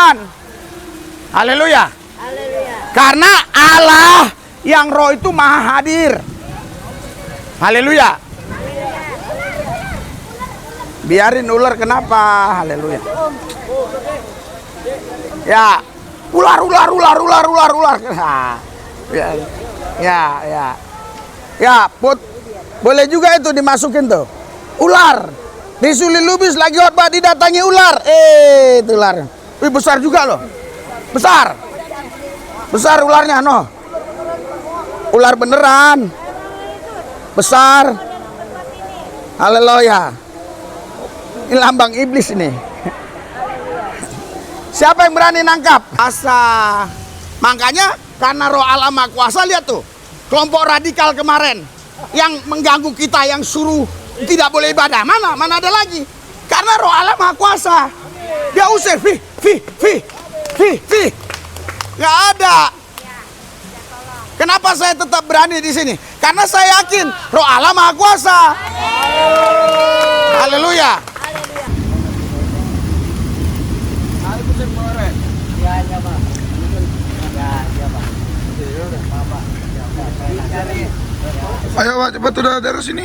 beneran. Haleluya. Karena Allah yang roh itu maha hadir. Haleluya. Biarin ular kenapa? Haleluya. Ya, ular. Ya, boleh juga itu dimasukin tuh. Ular. Di Suli Lubis lagi khotbah didatangi ular. Itu ular. Wih, besar juga loh. Besar ularnya, no. Ular beneran. Besar. Haleluya. Ini lambang iblis ini. Siapa yang berani nangkap? Asa. Makanya karena roh Allah Maha Kuasa, lihat tuh. Kelompok radikal kemarin yang mengganggu kita, yang suruh tidak boleh ibadah. Mana ada lagi? Karena roh Allah Maha Kuasa. Dia usir. Nggak ada. Kenapa saya tetap berani di sini? Karena saya yakin roh Allah Maha Kuasa. Haleluya. Ayo Pak, cepat udah dari sini.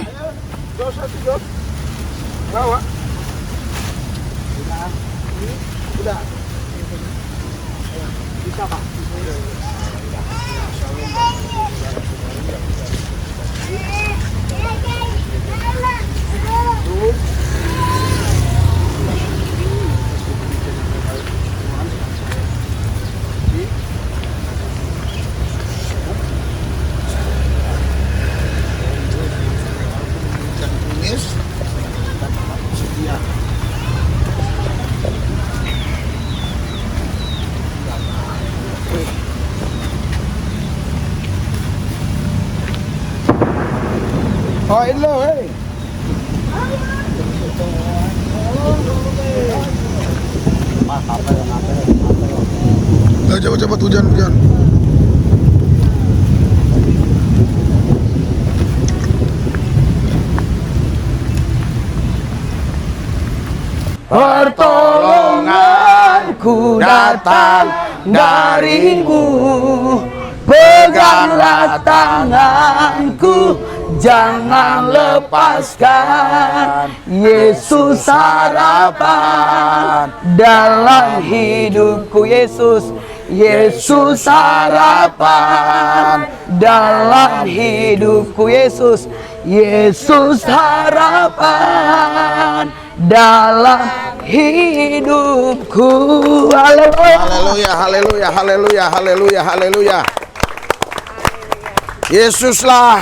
Bawa. Udah. Bisa Pak. Oh, hello, hey. Cepat hujan. Pertolonganku datang darimu, peganglah tanganku, jangan lepaskan. Yesus harapan dalam hidupku, Yesus harapan dalam hidupku, Yesus harapan dalam hidupku. Haleluya. Yesuslah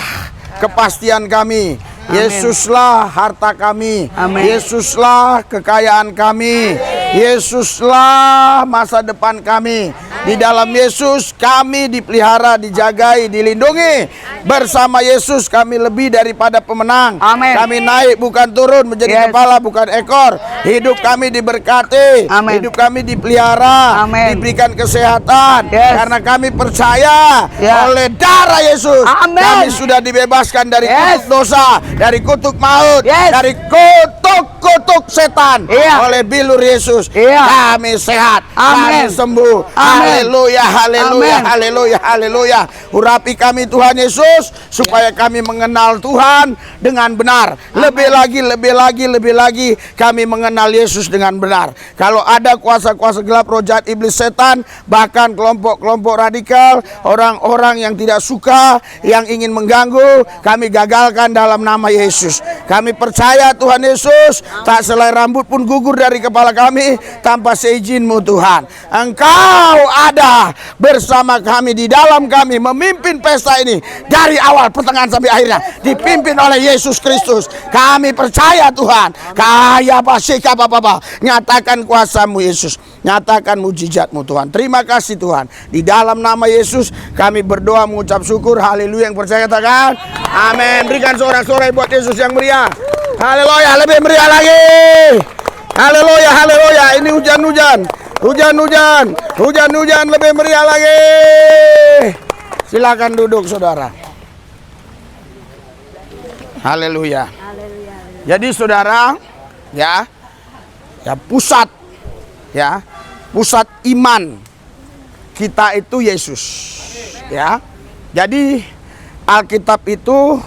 kepastian kami. Yesuslah harta kami. Yesuslah kekayaan kami. Yesuslah masa depan kami. Di dalam Yesus kami dipelihara, dijagai, dilindungi. Bersama Yesus kami lebih daripada pemenang. Kami naik bukan turun, menjadi kepala bukan ekor. Hidup kami diberkati. Hidup kami dipelihara, diberikan kesehatan. Karena kami percaya oleh darah Yesus kami sudah dibebaskan dari kutuk dosa, dari kutuk maut, dari kutuk setan. Oleh bilur Yesus kami sehat, kami sembuh. Haleluya. Urapi kami Tuhan Yesus supaya kami mengenal Tuhan dengan benar. Lebih lagi kami mengenal Yesus dengan benar. Kalau ada kuasa-kuasa gelap, roh jahat, iblis, setan, bahkan kelompok-kelompok radikal, orang-orang yang tidak suka, yang ingin mengganggu, kami gagalkan dalam nama Yesus. Kami percaya Tuhan Yesus, tak selai rambut pun gugur dari kepala kami tanpa seizin-Mu Tuhan. Engkau ada bersama kami, di dalam kami, memimpin pesta ini dari awal, pertengahan sampai akhirnya, dipimpin oleh Yesus Kristus. Kami percaya Tuhan. Nyatakan kuasa-Mu Yesus, nyatakan mujizat-Mu Tuhan. Terima kasih Tuhan. Di dalam nama Yesus kami berdoa, mengucap syukur. Haleluya. Yang percaya katakan amin. Berikan sorak-sorai buat Yesus yang meriah. Haleluya. Lebih meriah lagi. Haleluya. Ini hujan-hujan lebih meriah lagi. Silakan duduk saudara. Haleluya. Jadi saudara, ya pusat pusat iman kita itu Yesus. Ya. Jadi Alkitab itu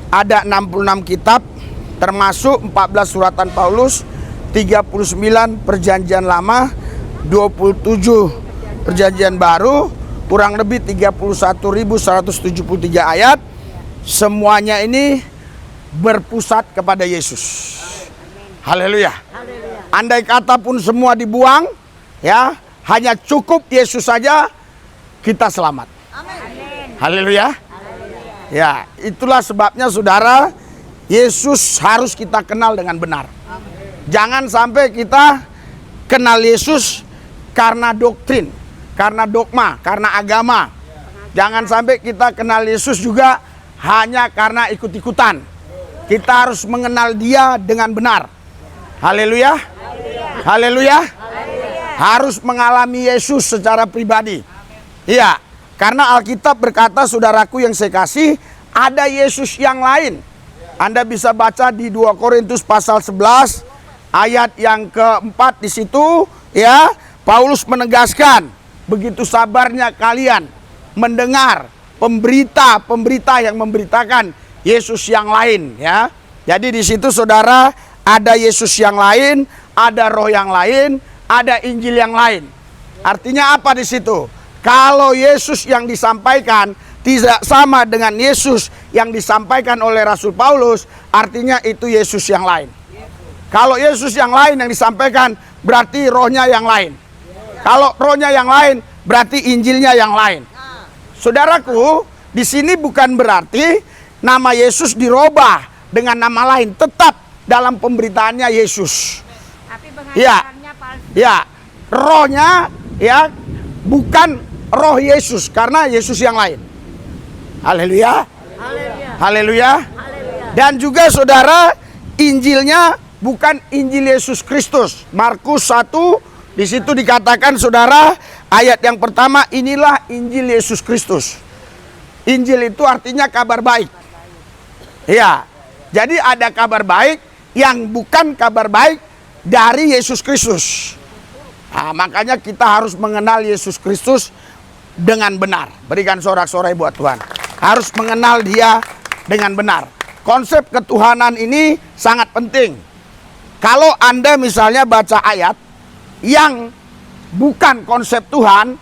ada 66 kitab, termasuk 14 suratan Paulus, 39 perjanjian lama, 27 perjanjian baru, kurang lebih 31.173 ayat. Semuanya ini berpusat kepada Yesus. Haleluya. Andai kata pun semua dibuang, ya, hanya cukup Yesus saja, kita selamat. Haleluya. Ya, itulah sebabnya saudara, Yesus harus kita kenal dengan benar. Jangan sampai kita kenal Yesus karena doktrin, karena dogma, karena agama. Jangan sampai kita kenal Yesus juga hanya karena ikut-ikutan. Kita harus mengenal Dia dengan benar. Haleluya. Haleluya. Harus mengalami Yesus secara pribadi. Iya. Karena Alkitab berkata, saudaraku yang saya kasih, ada Yesus yang lain. Anda bisa baca di 2 Korintus pasal 11 ayat yang keempat di situ, ya, Paulus menegaskan, begitu sabarnya kalian mendengar pemberita yang memberitakan Yesus yang lain, ya. Jadi di situ saudara, ada Yesus yang lain, ada roh yang lain, ada Injil yang lain. Artinya apa di situ? Kalau Yesus yang disampaikan tidak sama dengan Yesus yang disampaikan oleh Rasul Paulus, artinya itu Yesus yang lain. Kalau Yesus yang lain yang disampaikan, berarti rohnya yang lain. Kalau rohnya yang lain, berarti Injilnya yang lain. Saudaraku, di sini bukan berarti nama Yesus dirubah dengan nama lain, tetap dalam pemberitaannya Yesus. Tapi Ya, palsu. ya, rohnya ya bukan roh Yesus, karena Yesus yang lain. Haleluya. Haleluya. Dan juga saudara, Injilnya bukan Injil Yesus Kristus. Markus 1 di situ dikatakan saudara, ayat yang pertama, inilah Injil Yesus Kristus. Injil itu artinya kabar baik. Ya. Jadi ada kabar baik yang bukan kabar baik dari Yesus Kristus. Nah, makanya kita harus mengenal Yesus Kristus dengan benar. Berikan sorak-sorai buat Tuhan. Harus mengenal Dia dengan benar. Konsep ketuhanan ini sangat penting. Kalau Anda misalnya baca ayat yang bukan konsep Tuhan,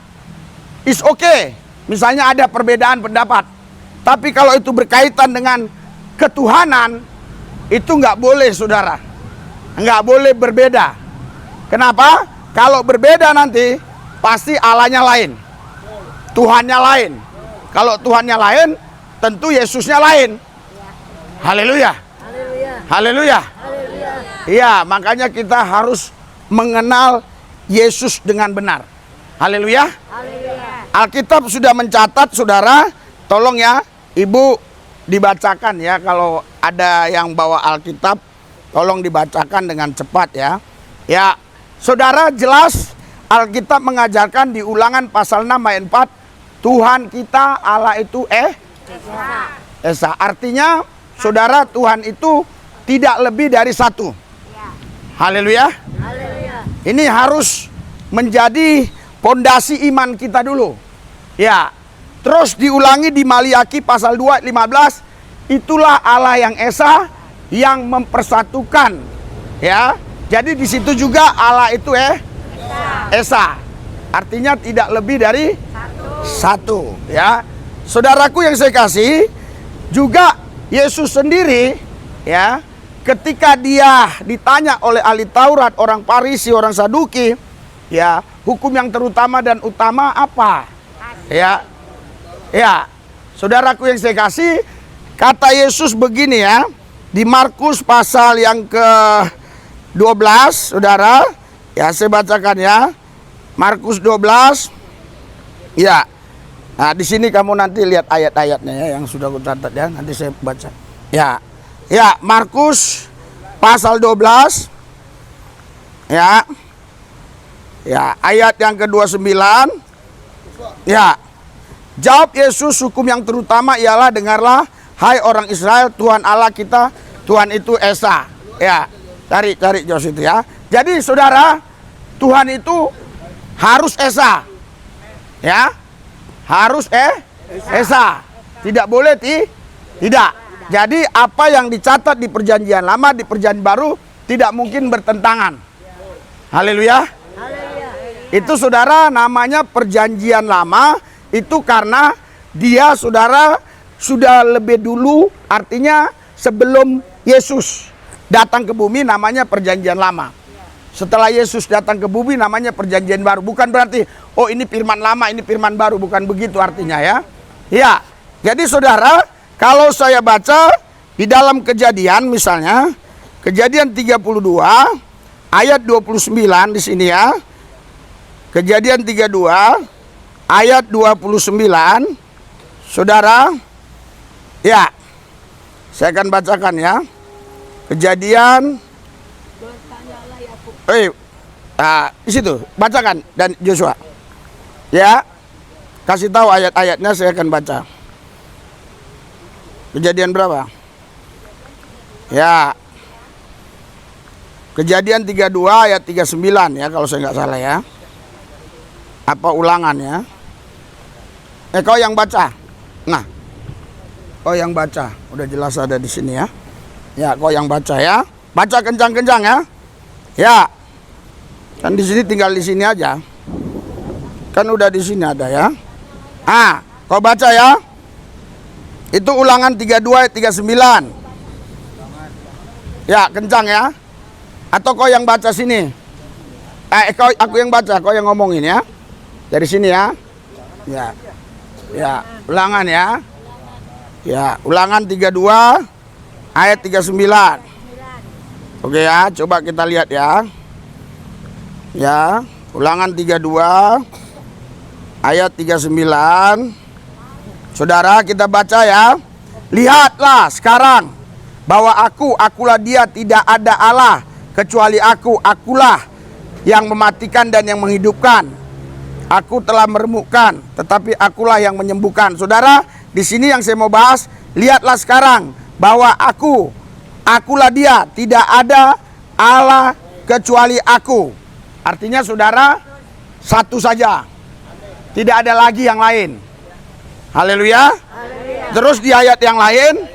is okay. Misalnya ada perbedaan pendapat. Tapi kalau itu berkaitan dengan ketuhanan, itu nggak boleh saudara. Nggak boleh berbeda. Kenapa? Kalau berbeda nanti, pasti Allahnya lain. Tuhannya lain. Kalau Tuhannya lain, tentu Yesusnya lain. Haleluya. Haleluya. Iya, makanya kita harus mengenal Yesus dengan benar. Haleluya. Alkitab sudah mencatat, saudara. Tolong ya, Ibu dibacakan ya. Kalau ada yang bawa Alkitab, tolong dibacakan dengan cepat ya. Ya, saudara, jelas Alkitab mengajarkan di Ulangan pasal 6 ayat 4, Tuhan kita Allah itu Esa. Artinya saudara, Tuhan itu tidak lebih dari satu. Haleluya. Ini harus menjadi pondasi iman kita dulu. Ya. Terus diulangi di Maliaki pasal 2 ayat 15, itulah Allah yang Esa yang mempersatukan. Ya. Jadi di situ juga Allah itu Esa. Artinya tidak lebih dari satu, ya. Saudaraku yang saya kasih, juga Yesus sendiri, ya, ketika dia ditanya oleh ahli Taurat, orang Farisi, orang Saduki, ya, hukum yang terutama dan utama apa? Ya. Ya. Saudaraku yang saya kasih, kata Yesus begini ya, di Markus pasal yang ke-12, saudara, ya, saya bacakan ya. Markus 12. Ya. Nah, di sini kamu nanti lihat ayat-ayatnya ya yang sudah aku catat ya, nanti saya baca. Ya. Ya, Markus pasal 12. Ya. Ya, ayat yang ke-29. Ya. Jawab Yesus, hukum yang terutama ialah, dengarlah hai orang Israel, Tuhan Allah kita, Tuhan itu Esa. Ya. Cari Jos itu ya. Jadi saudara, Tuhan itu harus esa. Ya. Harus esa. Tidak boleh tidak. Jadi apa yang dicatat di perjanjian lama, di perjanjian baru tidak mungkin bertentangan. Haleluya. Itu saudara namanya perjanjian lama, itu karena dia saudara sudah lebih dulu, artinya sebelum Yesus datang ke bumi namanya perjanjian lama. Setelah Yesus datang ke bumi namanya perjanjian baru. Bukan berarti oh ini firman lama, ini firman baru, bukan begitu artinya ya. Ya. Jadi saudara, kalau saya baca di dalam Kejadian misalnya, Kejadian 32 ayat 29 di sini ya. Kejadian 32 ayat 29. Saudara, ya. Saya akan bacakan ya. Kejadian di situ bacakan dan Joshua. Ya. Kasih tahu ayat-ayatnya, saya akan baca. Kejadian berapa? Ya. Kejadian 32 ayat 39 ya kalau saya nggak salah ya. Apa ulangan ya? Kau yang baca. Nah. Kau yang baca. Udah jelas ada di sini ya. Ya, kau yang baca ya. Baca kencang-kencang ya. Ya. Kan di sini tinggal di sini aja. Kan udah di sini ada ya. Kau baca ya. Itu ulangan 32 ayat 39. Ya, kencang ya. Atau kau yang baca sini. Aku yang baca, kau yang ngomongin ya. Dari sini ya. Ya. Ya, ulangan ya. Ya, ulangan 32 ayat 39. Oke ya, coba kita lihat ya. Ya, ulangan 32 ayat 39. Saudara, kita baca ya. Lihatlah sekarang bahwa akulah dia, tidak ada Allah kecuali akulah yang mematikan dan yang menghidupkan. Aku telah meremukkan, tetapi akulah yang menyembuhkan. Saudara, di sini yang saya mau bahas, lihatlah sekarang bahwa akulah dia, tidak ada Allah kecuali aku. Artinya saudara, satu saja. Tidak ada lagi yang lain. Haleluya. Terus di ayat yang lain,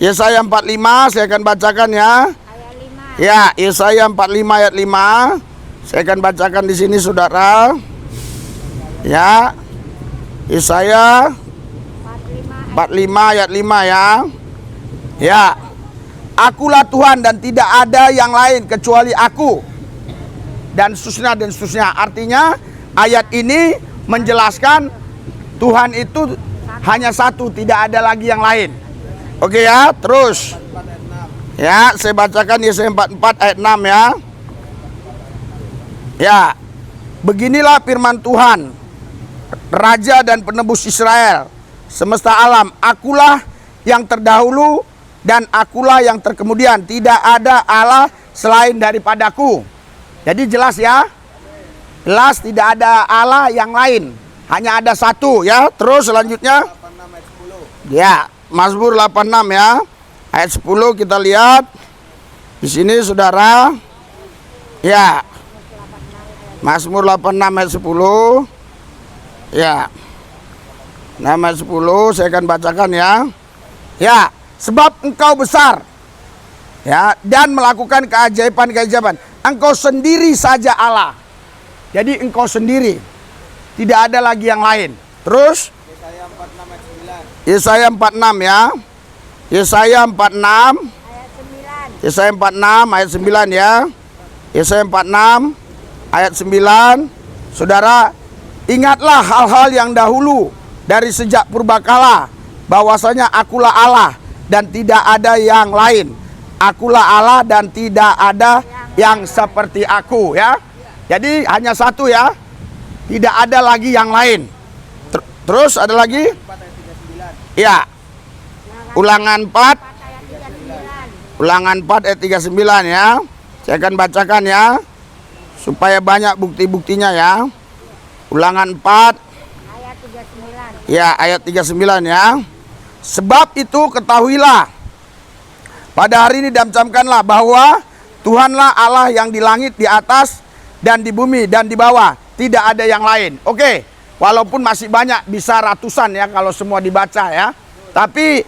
Yesaya 45, saya akan bacakan ya. Ya, Yesaya 45 ayat 5. Saya akan bacakan di sini saudara. Ya. Yesaya 45 ayat 5 ya. Ya. Akulah Tuhan dan tidak ada yang lain kecuali aku. Dan seterusnya. Artinya ayat ini menjelaskan Tuhan itu hanya satu, tidak ada lagi yang lain. Oke ya, terus. Ya, saya bacakan Yesaya 44 ayat 6 ya. Ya. Beginilah firman Tuhan, Raja dan penebus Israel, semesta alam. Akulah yang terdahulu dan akulah yang terkemudian. Tidak ada Allah selain daripadaku. Jadi jelas ya. Jelas tidak ada Allah yang lain. Hanya ada satu ya. Terus selanjutnya. Ya, Mazmur 86 ya. Ayat 10 kita lihat. Di sini saudara. Ya. Mazmur 86 ayat 10. Ya. Nama 10 saya akan bacakan ya. Ya, sebab engkau besar. Ya, dan melakukan keajaiban-keajaiban. Engkau sendiri saja Allah. Jadi engkau sendiri. Tidak ada lagi yang lain. Terus Yesaya 46 ya. Yesaya 46 ayat 9. Yesaya 46 ayat 9 ya. Yesaya 46 ayat 9. Saudara, ingatlah hal-hal yang dahulu dari sejak purbakala, bahwasanya akulah Allah dan tidak ada yang lain. Akulah Allah dan tidak ada yang seperti aku ya. Jadi hanya satu ya. Tidak ada lagi yang lain. Terus ada lagi? Ya. Ulangan 4. Ulangan 4 ayat 39 ya. Saya akan bacakan ya. Supaya banyak bukti-buktinya ya. Ulangan 4 ayat 39. Ya, ayat 39 ya. Sebab itu ketahuilah, pada hari ini dan camkanlah bahwa Tuhanlah Allah yang di langit di atas dan di bumi dan di bawah. Tidak ada yang lain. Oke, walaupun masih banyak, bisa ratusan ya kalau semua dibaca ya. Tapi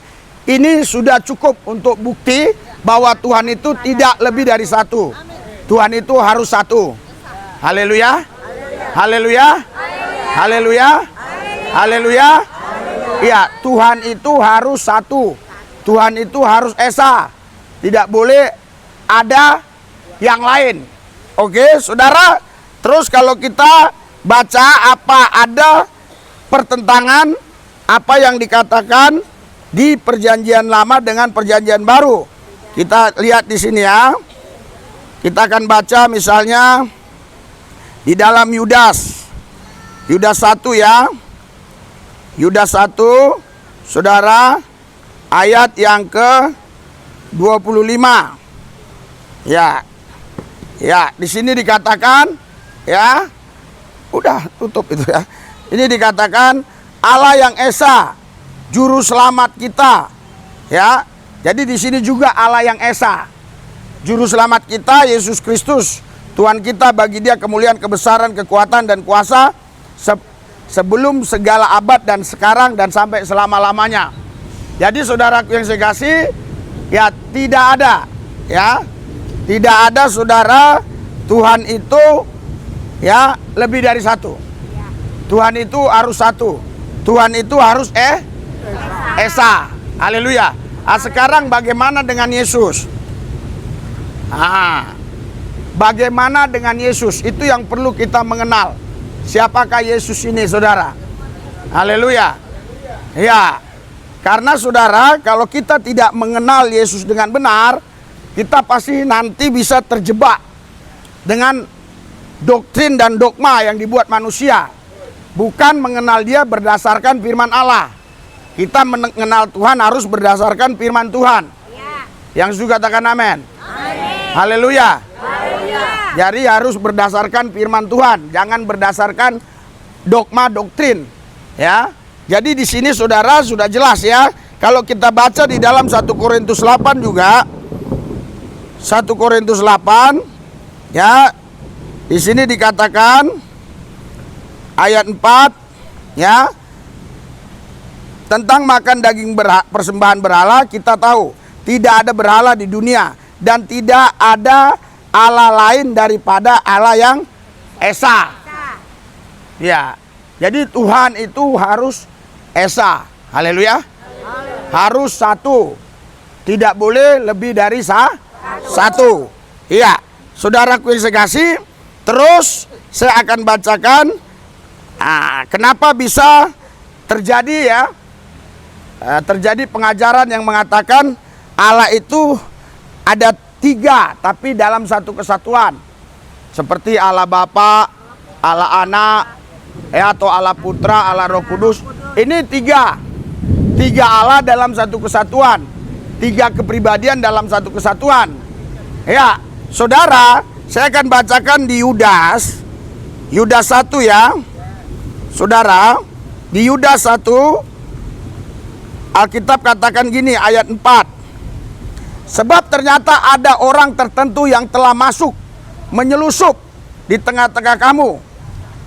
ini sudah cukup untuk bukti bahwa Tuhan itu tidak lebih dari satu. Tuhan itu harus satu. Haleluya. Haleluya. Haleluya. Haleluya. Iya, Tuhan itu harus satu. Tuhan itu harus esa. Tidak boleh ada yang lain. Oke, saudara. Terus kalau kita baca apa ada pertentangan apa yang dikatakan di Perjanjian Lama dengan Perjanjian Baru. Kita lihat di sini ya. Kita akan baca misalnya di dalam Yudas. Yudas 1 ya. Yudas 1, saudara, ayat yang ke-25. Ya. Ya, di sini dikatakan ya. Udah tutup itu ya. Ini dikatakan Allah yang esa, juru selamat kita. Ya. Jadi di sini juga Allah yang esa. Juru selamat kita Yesus Kristus, Tuhan kita, bagi Dia kemuliaan, kebesaran, kekuatan dan kuasa sebelum segala abad dan sekarang dan sampai selama-lamanya. Jadi saudaraku yang saya kasih, ya tidak ada ya. Tidak ada saudara, Tuhan itu ya lebih dari satu. Tuhan itu harus satu. Tuhan itu harus esa. Haleluya. Nah, sekarang bagaimana dengan Yesus? Bagaimana dengan Yesus? Itu yang perlu kita mengenal. Siapakah Yesus ini, saudara? Haleluya. Ya. Karena saudara, kalau kita tidak mengenal Yesus dengan benar, kita pasti nanti bisa terjebak dengan doktrin dan dogma yang dibuat manusia. Bukan mengenal Dia berdasarkan firman Allah. Kita mengenal Tuhan harus berdasarkan firman Tuhan. Yang juga katakan amin. Haleluya. Jadi harus berdasarkan firman Tuhan, jangan berdasarkan dogma doktrin. Ya. Jadi di sini saudara sudah jelas ya. Kalau kita baca di dalam 1 Korintus 8 juga, 1 Korintus 8 ya. Di sini dikatakan ayat 4 ya. Tentang makan daging persembahan berhala, kita tahu tidak ada berhala di dunia dan tidak ada Allah lain daripada Allah yang esa. Ya. Jadi Tuhan itu harus esa. Haleluya. Harus satu. Tidak boleh lebih dari satu. Iya. Saudaraku yang saya kasih, terus saya akan bacakan kenapa bisa terjadi ya. Terjadi pengajaran yang mengatakan Allah itu ada 3 tapi dalam satu kesatuan. Seperti Allah Bapa, Allah Anak, ya, atau Allah Putra, Allah Roh Kudus. Ini 3 Allah dalam satu kesatuan. 3 kepribadian dalam satu kesatuan. Ya, saudara, saya akan bacakan di Yudas 1 ya. Saudara, di Yudas 1 Alkitab katakan gini, ayat 4. Sebab ternyata ada orang tertentu yang telah masuk, menyelusup di tengah-tengah kamu,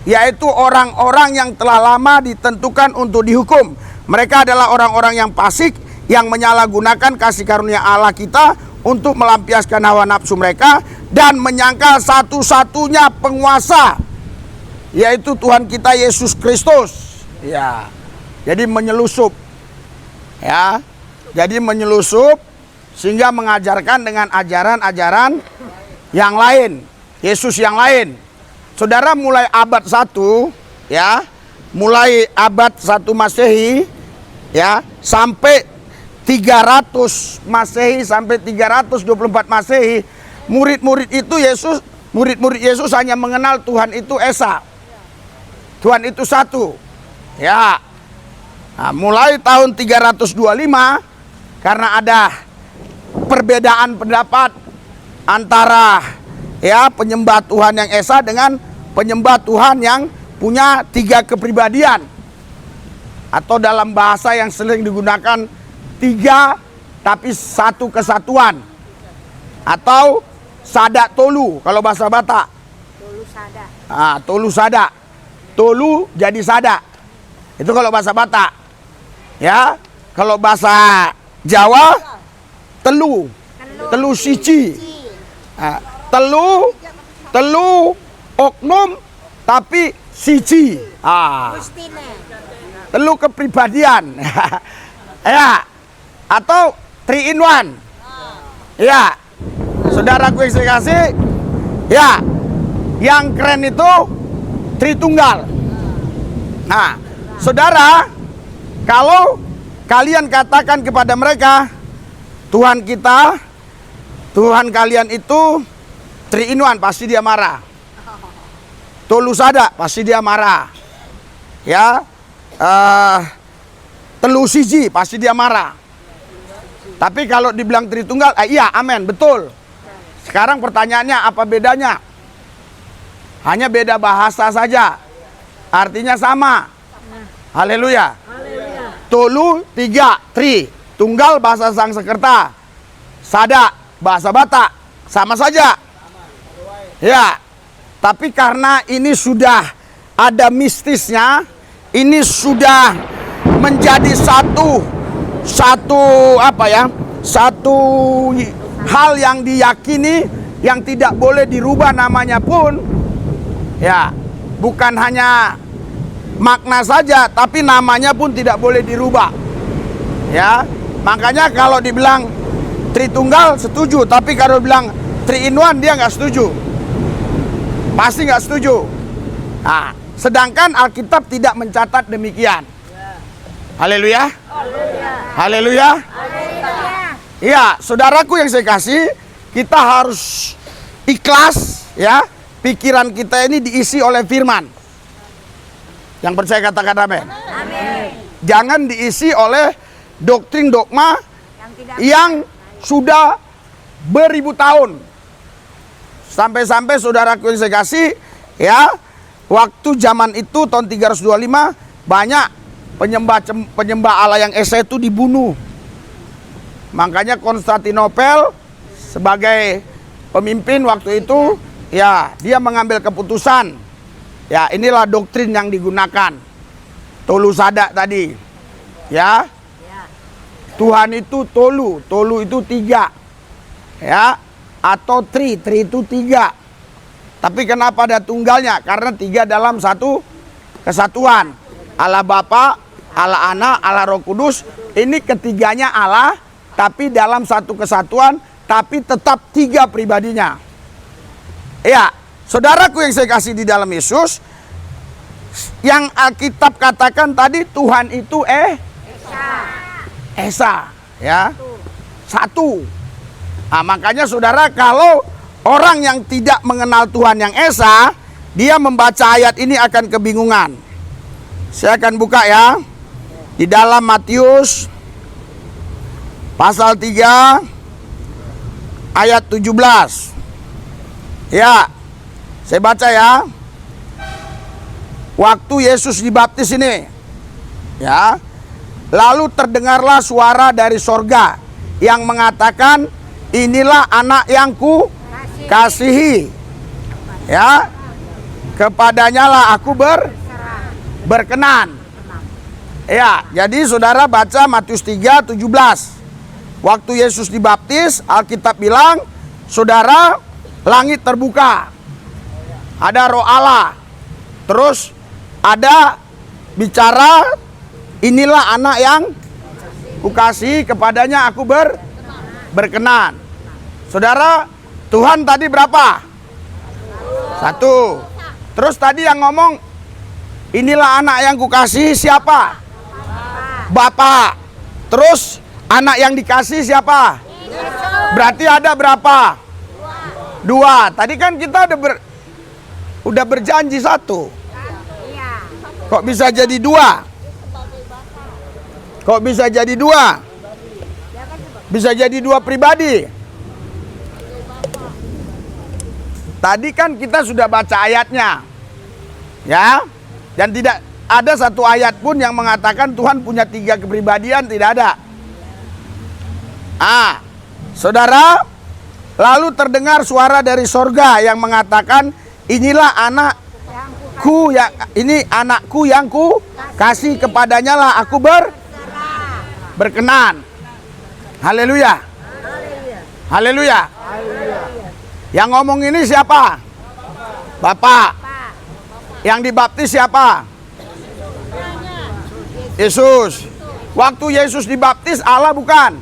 yaitu orang-orang yang telah lama ditentukan untuk dihukum. Mereka adalah orang-orang yang fasik, yang menyalahgunakan kasih karunia Allah kita untuk melampiaskan hawa nafsu mereka dan menyangkal satu-satunya penguasa, yaitu Tuhan kita Yesus Kristus. Ya, jadi menyelusup. Ya, jadi menyelusup sehingga mengajarkan dengan ajaran-ajaran yang lain, Yesus yang lain. Saudara, mulai abad 1 ya, mulai abad 1 Masehi ya, sampai 300 Masehi sampai 324 Masehi, murid-murid Yesus hanya mengenal Tuhan itu esa. Tuhan itu satu. Ya. Nah, mulai tahun 325 karena ada perbedaan pendapat antara ya penyembah Tuhan yang esa dengan penyembah Tuhan yang punya 3 kepribadian, atau dalam bahasa yang sering digunakan 3 tapi 1 kesatuan, atau sadak tolu kalau bahasa Batak. Tolu sada. Tolu jadi sada. Itu kalau bahasa Batak. Ya, kalau bahasa Jawa telu. Telu siji. Telu oknum tapi siji. Telu kepribadian. Ya. Atau 3 in 1. Ya. Saudaraku yang saya kasih, ya. Yang keren itu Tritunggal. Nah, saudara, kalau kalian katakan kepada mereka, Tuhan kita, Tuhan kalian itu 3 in 1, pasti dia marah. Tolu sada, pasti dia marah. Ya, telu siji, pasti dia marah. Tapi kalau dibilang Tritunggal, iya, amin, betul. Sekarang pertanyaannya, apa bedanya? Hanya beda bahasa saja. Artinya sama. Haleluya. Tolu 3, tri. Tunggal bahasa Sangsekerta. Sada bahasa Batak. Sama saja. Ya. Tapi karena ini sudah ada mistisnya, ini sudah menjadi satu hal yang diyakini, yang tidak boleh dirubah namanya pun. Ya, bukan hanya makna saja, tapi namanya pun tidak boleh dirubah. Ya, makanya kalau dibilang Tritunggal setuju, tapi kalau bilang 3 in 1 dia nggak setuju. Pasti nggak setuju. Nah, sedangkan Alkitab tidak mencatat demikian. Haleluya. Haleluya. Iya, saudaraku yang saya kasih, kita harus ikhlas, ya. Pikiran kita ini diisi oleh firman. Yang percaya katakan amin. Jangan diisi oleh doktrin dogma yang sudah beribu tahun. Sampai-sampai saudaraku yang saya kasih, ya, waktu zaman itu tahun 325 banyak penyembah Allah yang esa itu dibunuh. Makanya Konstantinopel sebagai pemimpin waktu itu, ya, dia mengambil keputusan. Ya, inilah doktrin yang digunakan. Tolu sada tadi. Ya. Tuhan itu tolu. Tolu itu 3. Ya. Atau tri itu 3. Tapi kenapa ada tunggalnya? Karena 3 dalam satu kesatuan. Allah Bapa, Allah Anak, Allah Roh Kudus. Ini ketiganya Allah, tapi dalam satu kesatuan, tapi tetap 3 pribadinya. Ya, saudaraku yang saya kasih di dalam Yesus, yang Alkitab katakan tadi, Tuhan itu Esa, ya, satu. Nah, makanya saudara, kalau orang yang tidak mengenal Tuhan yang Esa, dia membaca ayat ini akan kebingungan. Saya akan buka, ya, di dalam Matius pasal 3 ayat 17. Ya, saya baca, ya. Waktu Yesus dibaptis ini, ya, lalu terdengarlah suara dari sorga yang mengatakan, inilah anak yang ku kasihi, ya, kepadanya lah aku berkenan. Ya, jadi saudara baca Matius 3:17. Waktu Yesus dibaptis, Alkitab bilang, saudara, langit terbuka, ada Roh Allah, terus ada bicara, inilah anak yang kukasihi, kepadanya aku berkenan. Saudara, Tuhan tadi berapa? 1. Terus tadi yang ngomong, inilah anak yang kukasihi siapa? Bapa. Terus anak yang dikasih siapa? Berarti ada berapa? 2. Tadi kan kita udah berjanji 1. Kok bisa jadi 2? Kok bisa jadi 2? Bisa jadi 2 pribadi. Tadi kan kita sudah baca ayatnya, ya, dan tidak ada satu ayat pun yang mengatakan Tuhan punya 3 kepribadian, tidak ada. Saudara, lalu terdengar suara dari sorga yang mengatakan, inilah anakku yang ini anakku yang ku kasih, kepadanya lah aku berkenan. Haleluya. Haleluya. Yang ngomong ini siapa? Bapak. Yang dibaptis siapa? Yesus. Waktu Yesus dibaptis Allah bukan?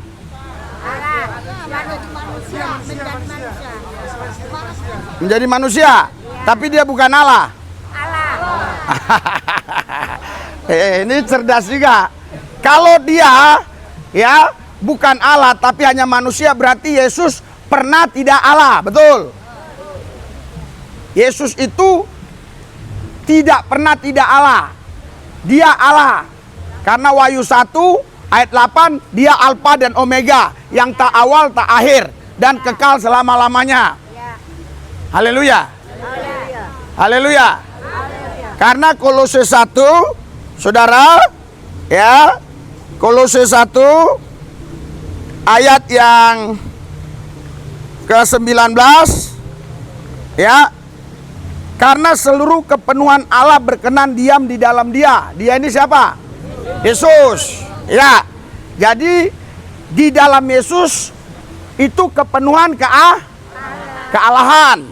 Menjadi manusia. Tapi dia bukan Allah. Ini cerdas juga. Kalau dia ya bukan Allah tapi hanya manusia, berarti Yesus pernah tidak Allah, betul? Yesus itu tidak pernah tidak Allah. Dia Allah. Karena Wahyu 1 ayat 8, dia Alfa dan Omega, yang tak awal tak akhir dan kekal selama-lamanya. Haleluya. Haleluya. Karena Kolose 1, saudara, ya, Kolose 1 ayat yang ke-19, ya, karena seluruh kepenuhan Allah berkenan diam di dalam dia. Dia ini siapa? Yesus. Ya. Jadi di dalam Yesus itu kepenuhan kealahan.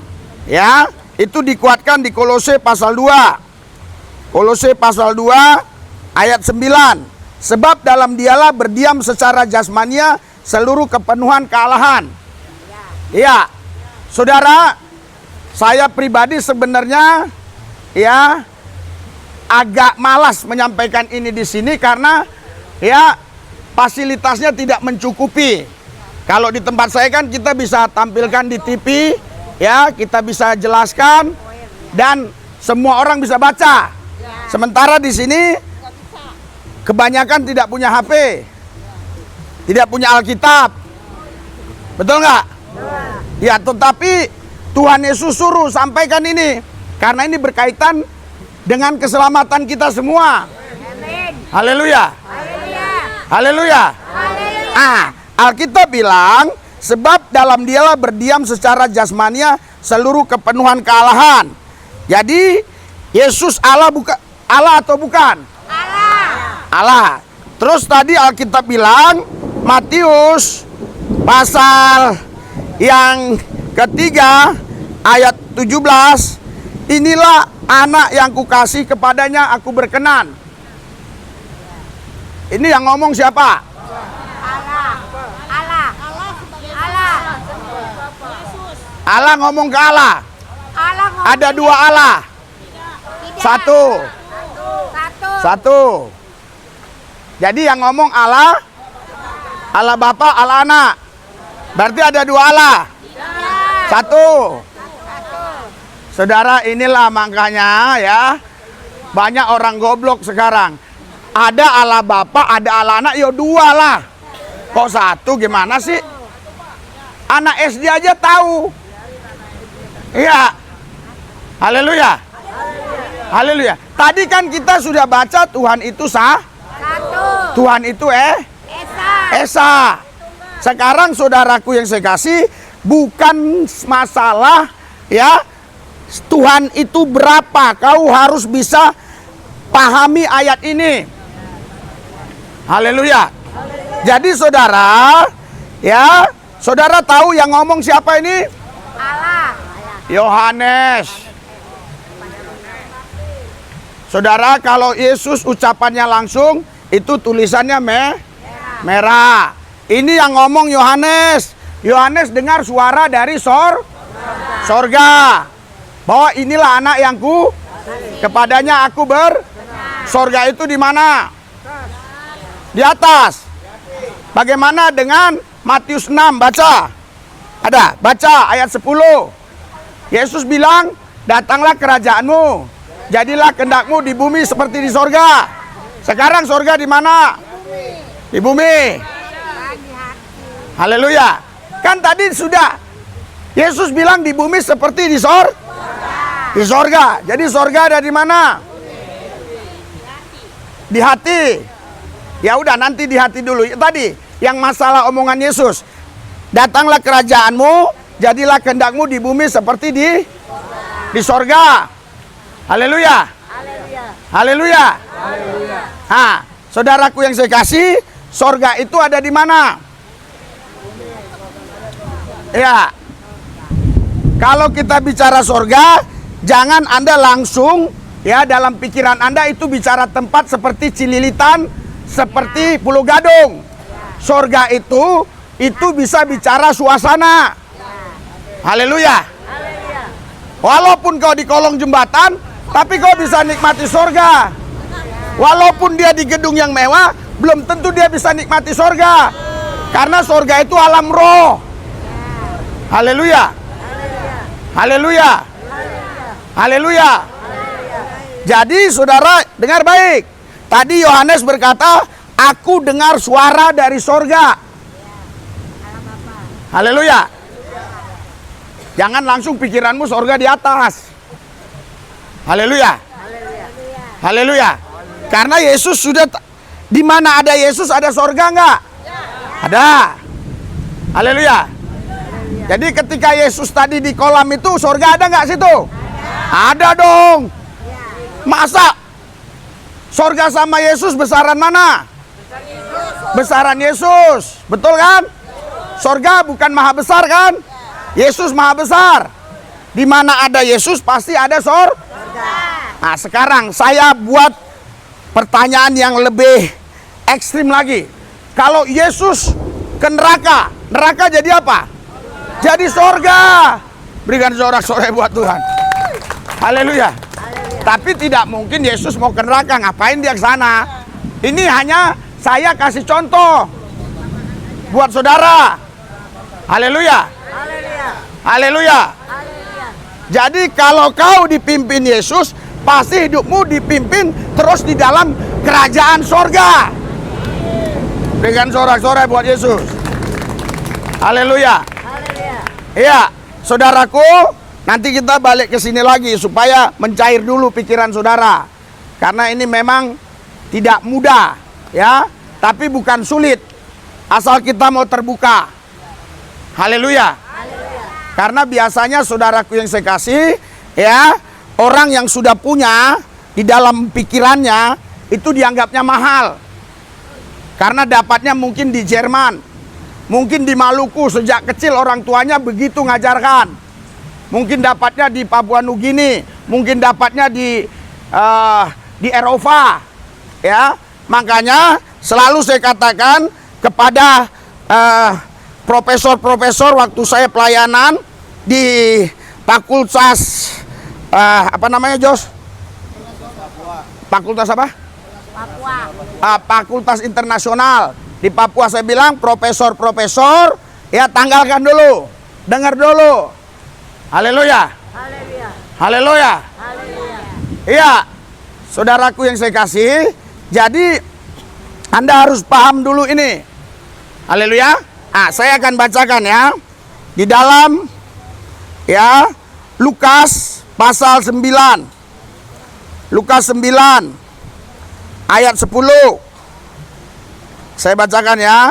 Ya, itu dikuatkan di Kolose pasal 2. Kolose pasal 2 ayat 9. Sebab dalam dialah berdiam secara jasmania seluruh kepenuhan kealahan. Ya, saudara, saya pribadi sebenarnya ya agak malas menyampaikan ini di sini karena ya fasilitasnya tidak mencukupi. Kalau di tempat saya kan kita bisa tampilkan di TV, ya, kita bisa jelaskan dan semua orang bisa baca. Sementara di sini kebanyakan tidak punya HP, tidak punya Alkitab, betul nggak? Ya, tetapi Tuhan Yesus suruh sampaikan ini karena ini berkaitan dengan keselamatan kita semua. Haleluya. Haleluya. Alkitab bilang, sebab dalam dialah berdiam secara jasmania seluruh kepenuhan kealahan. Jadi Yesus Allah bukan Allah atau bukan? Allah. Allah. Terus tadi Alkitab bilang, Matius pasal yang ketiga ayat 17, inilah anak yang kukasih, kepadanya aku berkenan. Ini yang ngomong siapa? Allah. Allah. Allah. Allah ngomong ke Allah. Ada dua Allah. Satu. Jadi yang ngomong Allah, Allah Bapa, Allah Anak. Berarti ada dua Allah. Satu. Saudara, inilah makanya ya banyak orang goblok sekarang. Ada Allah Bapa, ada Allah Anak, ya dua lah. Kok satu, gimana sih? Anak SD aja tahu. Iya. Haleluya. Haleluya. Tadi kan kita sudah baca Tuhan itu satu. Tuhan itu Esa. Sekarang saudaraku yang saya kasih, bukan masalah ya Tuhan itu berapa. Kau harus bisa pahami ayat ini. Haleluya. Jadi saudara, ya, saudara tahu yang ngomong siapa ini? Allah. Yohanes. Saudara, kalau Yesus ucapannya langsung, itu tulisannya merah. Ini yang ngomong Yohanes. Yohanes dengar suara dari sorga. Bahwa inilah anak yang kepadanya aku sorga itu di mana? Di atas. Bagaimana dengan Matius 6? Baca. Ada, baca ayat 10. Yesus bilang, datanglah kerajaanmu, jadilah kehendakmu di bumi seperti di sorga. Sekarang sorga di mana? Di bumi. Haleluya. Kan tadi sudah Yesus bilang di bumi seperti di sorga. Jadi sorga ada di mana? Di hati. Ya udah, nanti di hati dulu. Tadi yang masalah omongan Yesus, datanglah kerajaanmu, jadilah kehendakmu di bumi seperti di Di sorga. Haleluya. Haleluya. Nah, saudaraku yang saya kasih, sorga itu ada di mana? Ya. Kalau kita bicara sorga, jangan Anda langsung ya dalam pikiran Anda itu bicara tempat seperti Cililitan, seperti Pulau Gadung. Sorga itu bisa bicara suasana. Haleluya. Walaupun kau di kolong jembatan, tapi kau bisa nikmati sorga. Walaupun dia di gedung yang mewah, belum tentu dia bisa nikmati sorga. Karena sorga itu alam roh. Haleluya. Haleluya. Haleluya. Jadi saudara dengar baik. Tadi Yohanes berkata, aku dengar suara dari sorga. Haleluya. Jangan langsung pikiranmu sorga di atas. Haleluya. Haleluya. Karena Yesus sudah, di mana ada Yesus ada sorga enggak? Ada. Haleluya. Jadi ketika Yesus tadi di kolam itu, sorga ada enggak situ? Ada dong. Masa sorga sama Yesus besaran mana? Besaran Yesus. Betul kan? Sorga bukan maha besar kan? Yesus maha besar. Di mana ada Yesus pasti ada sorga. Nah, sekarang saya buat pertanyaan yang lebih ekstrim lagi. Kalau Yesus ke neraka, neraka jadi apa? Jadi sorga. Berikan sorak-sorai buat Tuhan. Haleluya. Tapi tidak mungkin Yesus mau ke neraka, ngapain dia ke sana? Ini hanya saya kasih contoh buat saudara. Haleluya. Haleluya. Jadi kalau kau dipimpin Yesus, pasti hidupmu dipimpin terus di dalam kerajaan sorga. Dengan sorak-sorai buat Yesus. Haleluya. Iya, saudaraku, nanti kita balik ke sini lagi supaya mencair dulu pikiran saudara. Karena ini memang tidak mudah, ya, tapi bukan sulit. Asal kita mau terbuka. Haleluya. Karena biasanya saudaraku yang saya kasih, ya, orang yang sudah punya di dalam pikirannya itu dianggapnya mahal. Karena dapatnya mungkin di Jerman, mungkin di Maluku sejak kecil orang tuanya begitu ngajarkan. Mungkin dapatnya di Papua Nugini, mungkin dapatnya di Eropa, ya. Makanya selalu saya katakan kepada profesor-profesor waktu saya pelayanan di fakultas apa namanya, Jos? Fakultas apa? Fakultas internasional di Papua. Saya bilang profesor-profesor, ya, tanggalkan dulu, dengar dulu. Haleluya. Haleluya. Iya, saudaraku yang saya kasih. Jadi Anda harus paham dulu ini. Haleluya. Saya akan bacakan ya. Di dalam, ya, Lukas pasal 9. Lukas 9 ayat 10. Saya bacakan ya.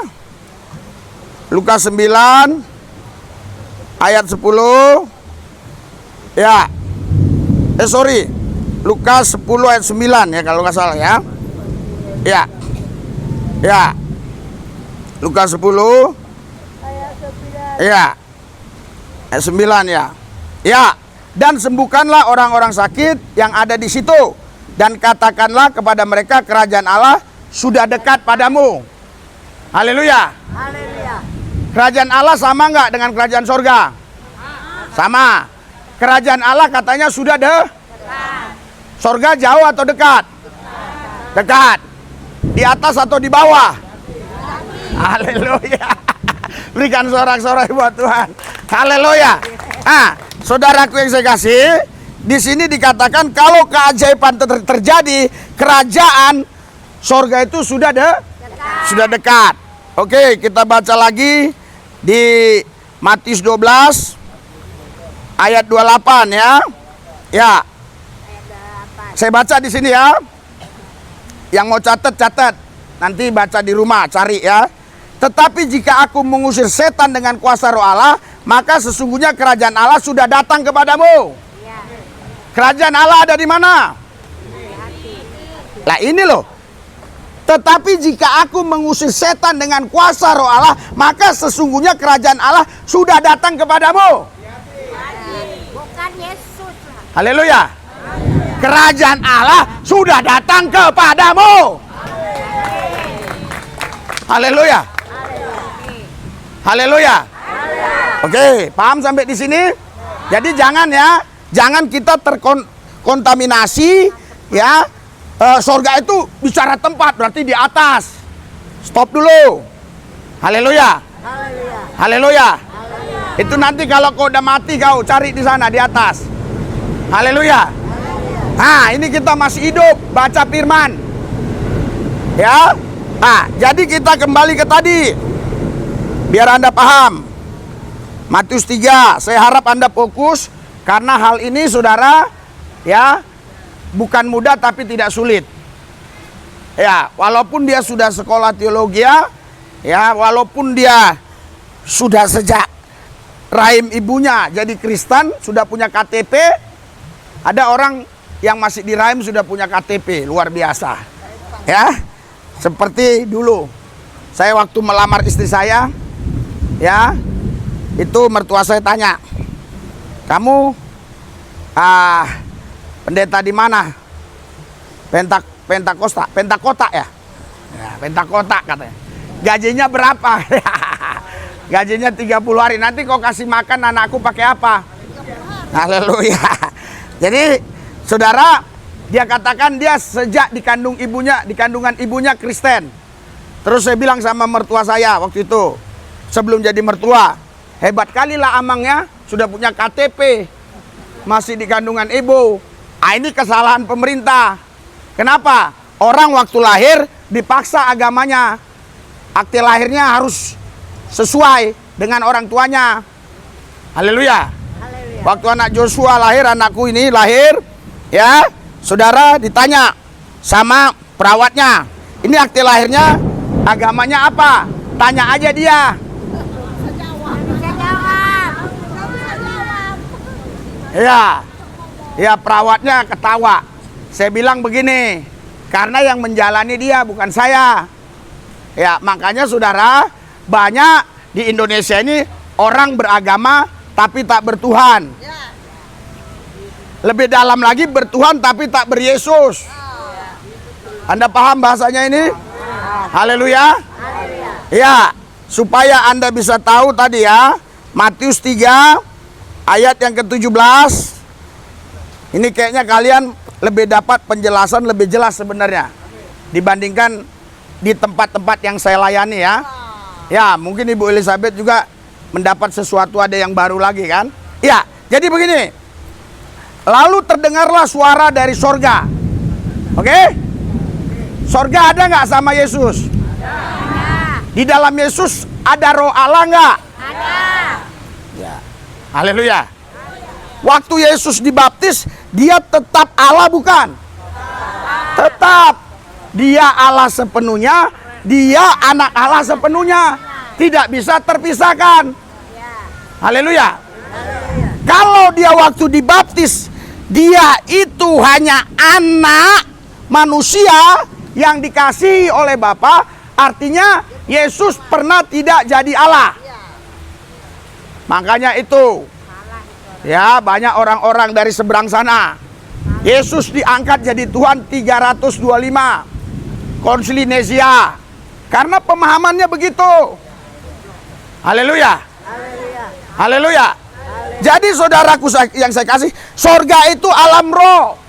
Lukas 9 ayat 10. Ya. Lukas 10 ayat 9 ya kalau nggak salah ya. Ya. Ya. Lukas 10 ya, ayat 9 ya. Ya, dan sembuhkanlah orang-orang sakit yang ada di situ, dan katakanlah kepada mereka kerajaan Allah sudah dekat padamu. Haleluya. Kerajaan Allah sama nggak dengan kerajaan sorga? Sama. Kerajaan Allah katanya sudah dekat. Sorga jauh atau dekat? Dekat. Di atas atau di bawah? Haleluya. Berikan sorak-sorai buat Tuhan. Haleluya. Saudaraku yang saya kasih, di sini dikatakan kalau keajaiban terjadi, kerajaan sorga itu sudah dekat. Oke, kita baca lagi di Matius 12 ayat 28 ya. Ya. Saya baca di sini ya. Yang mau catat. Nanti baca di rumah, cari ya. Tetapi jika aku mengusir setan dengan kuasa roh Allah, maka sesungguhnya kerajaan Allah sudah datang kepadamu. Kerajaan Allah ada di mana? Lah ini loh. Tetapi jika aku mengusir setan dengan kuasa roh Allah, maka sesungguhnya kerajaan Allah sudah datang kepadamu. Bukan Yesus. Haleluya. Kerajaan Allah sudah datang kepadamu. Haleluya. Haleluya. Oke, paham sampai di sini? Jadi jangan ya, jangan kita terkontaminasi ya. Sorga itu bicara tempat, berarti di atas. Stop dulu. Haleluya. Haleluya. Itu nanti kalau kau udah mati, kau cari di sana di atas. Haleluya. Nah, ini kita masih hidup, baca firman. Ya. Nah, jadi kita kembali ke tadi. Biar Anda paham. Matius 3, saya harap Anda fokus karena hal ini saudara ya bukan mudah tapi tidak sulit. Ya, walaupun dia sudah sekolah teologi ya, walaupun dia sudah sejak rahim ibunya jadi Kristen, sudah punya KTP, ada orang yang masih di rahim sudah punya KTP, luar biasa. Ya, seperti dulu saya waktu melamar istri saya, ya, itu mertua saya tanya, kamu pendeta di mana? Pentakota ya? Ya, Pentakota katanya. Gajinya berapa? Gajinya 30 hari. Nanti kau kasih makan anakku pakai apa? Haleluya. Jadi saudara, dia katakan dia sejak dikandungan ibunya Kristen. Terus saya bilang sama mertua saya waktu itu, sebelum jadi mertua, hebat kalilah amangnya, sudah punya KTP, masih di kandungan ibu. Ini kesalahan pemerintah. Kenapa? Orang waktu lahir dipaksa agamanya, akte lahirnya harus sesuai dengan orang tuanya. Haleluya. Waktu anak Joshua lahir, anakku ini lahir, ya, saudara ditanya sama perawatnya, ini akte lahirnya agamanya apa? Tanya aja dia. Ya, perawatnya ketawa. Saya bilang begini, karena yang menjalani dia bukan saya. Ya, makanya saudara, banyak di Indonesia ini orang beragama tapi tak bertuhan. Lebih dalam lagi, bertuhan tapi tak beryesus. Anda paham bahasanya ini? Haleluya. Ya, supaya Anda bisa tahu tadi ya, Matius 3 ayat yang ke-17. Ini kayaknya kalian lebih dapat penjelasan lebih jelas sebenarnya dibandingkan di tempat-tempat yang saya layani ya. Ya, mungkin Ibu Elizabeth juga mendapat sesuatu, ada yang baru lagi kan? Ya, jadi begini. Lalu terdengarlah suara dari sorga. Oke? Sorga ada nggak sama Yesus? Ada. Di dalam Yesus ada roh Allah nggak? Ada. Ya. Haleluya. Waktu Yesus dibaptis, dia tetap Allah bukan? Tetap. Dia Allah sepenuhnya, dia anak Allah sepenuhnya. Tidak bisa terpisahkan. Haleluya. Kalau dia waktu dibaptis, dia itu hanya anak manusia yang dikasihi oleh Bapa, artinya Yesus pernah tidak jadi Allah. Makanya itu ya, banyak orang-orang dari seberang sana, Yesus diangkat jadi Tuhan 325 Konsili Nicea, karena pemahamannya begitu. Haleluya. Haleluya. Jadi saudaraku yang saya kasih, sorga itu alam roh.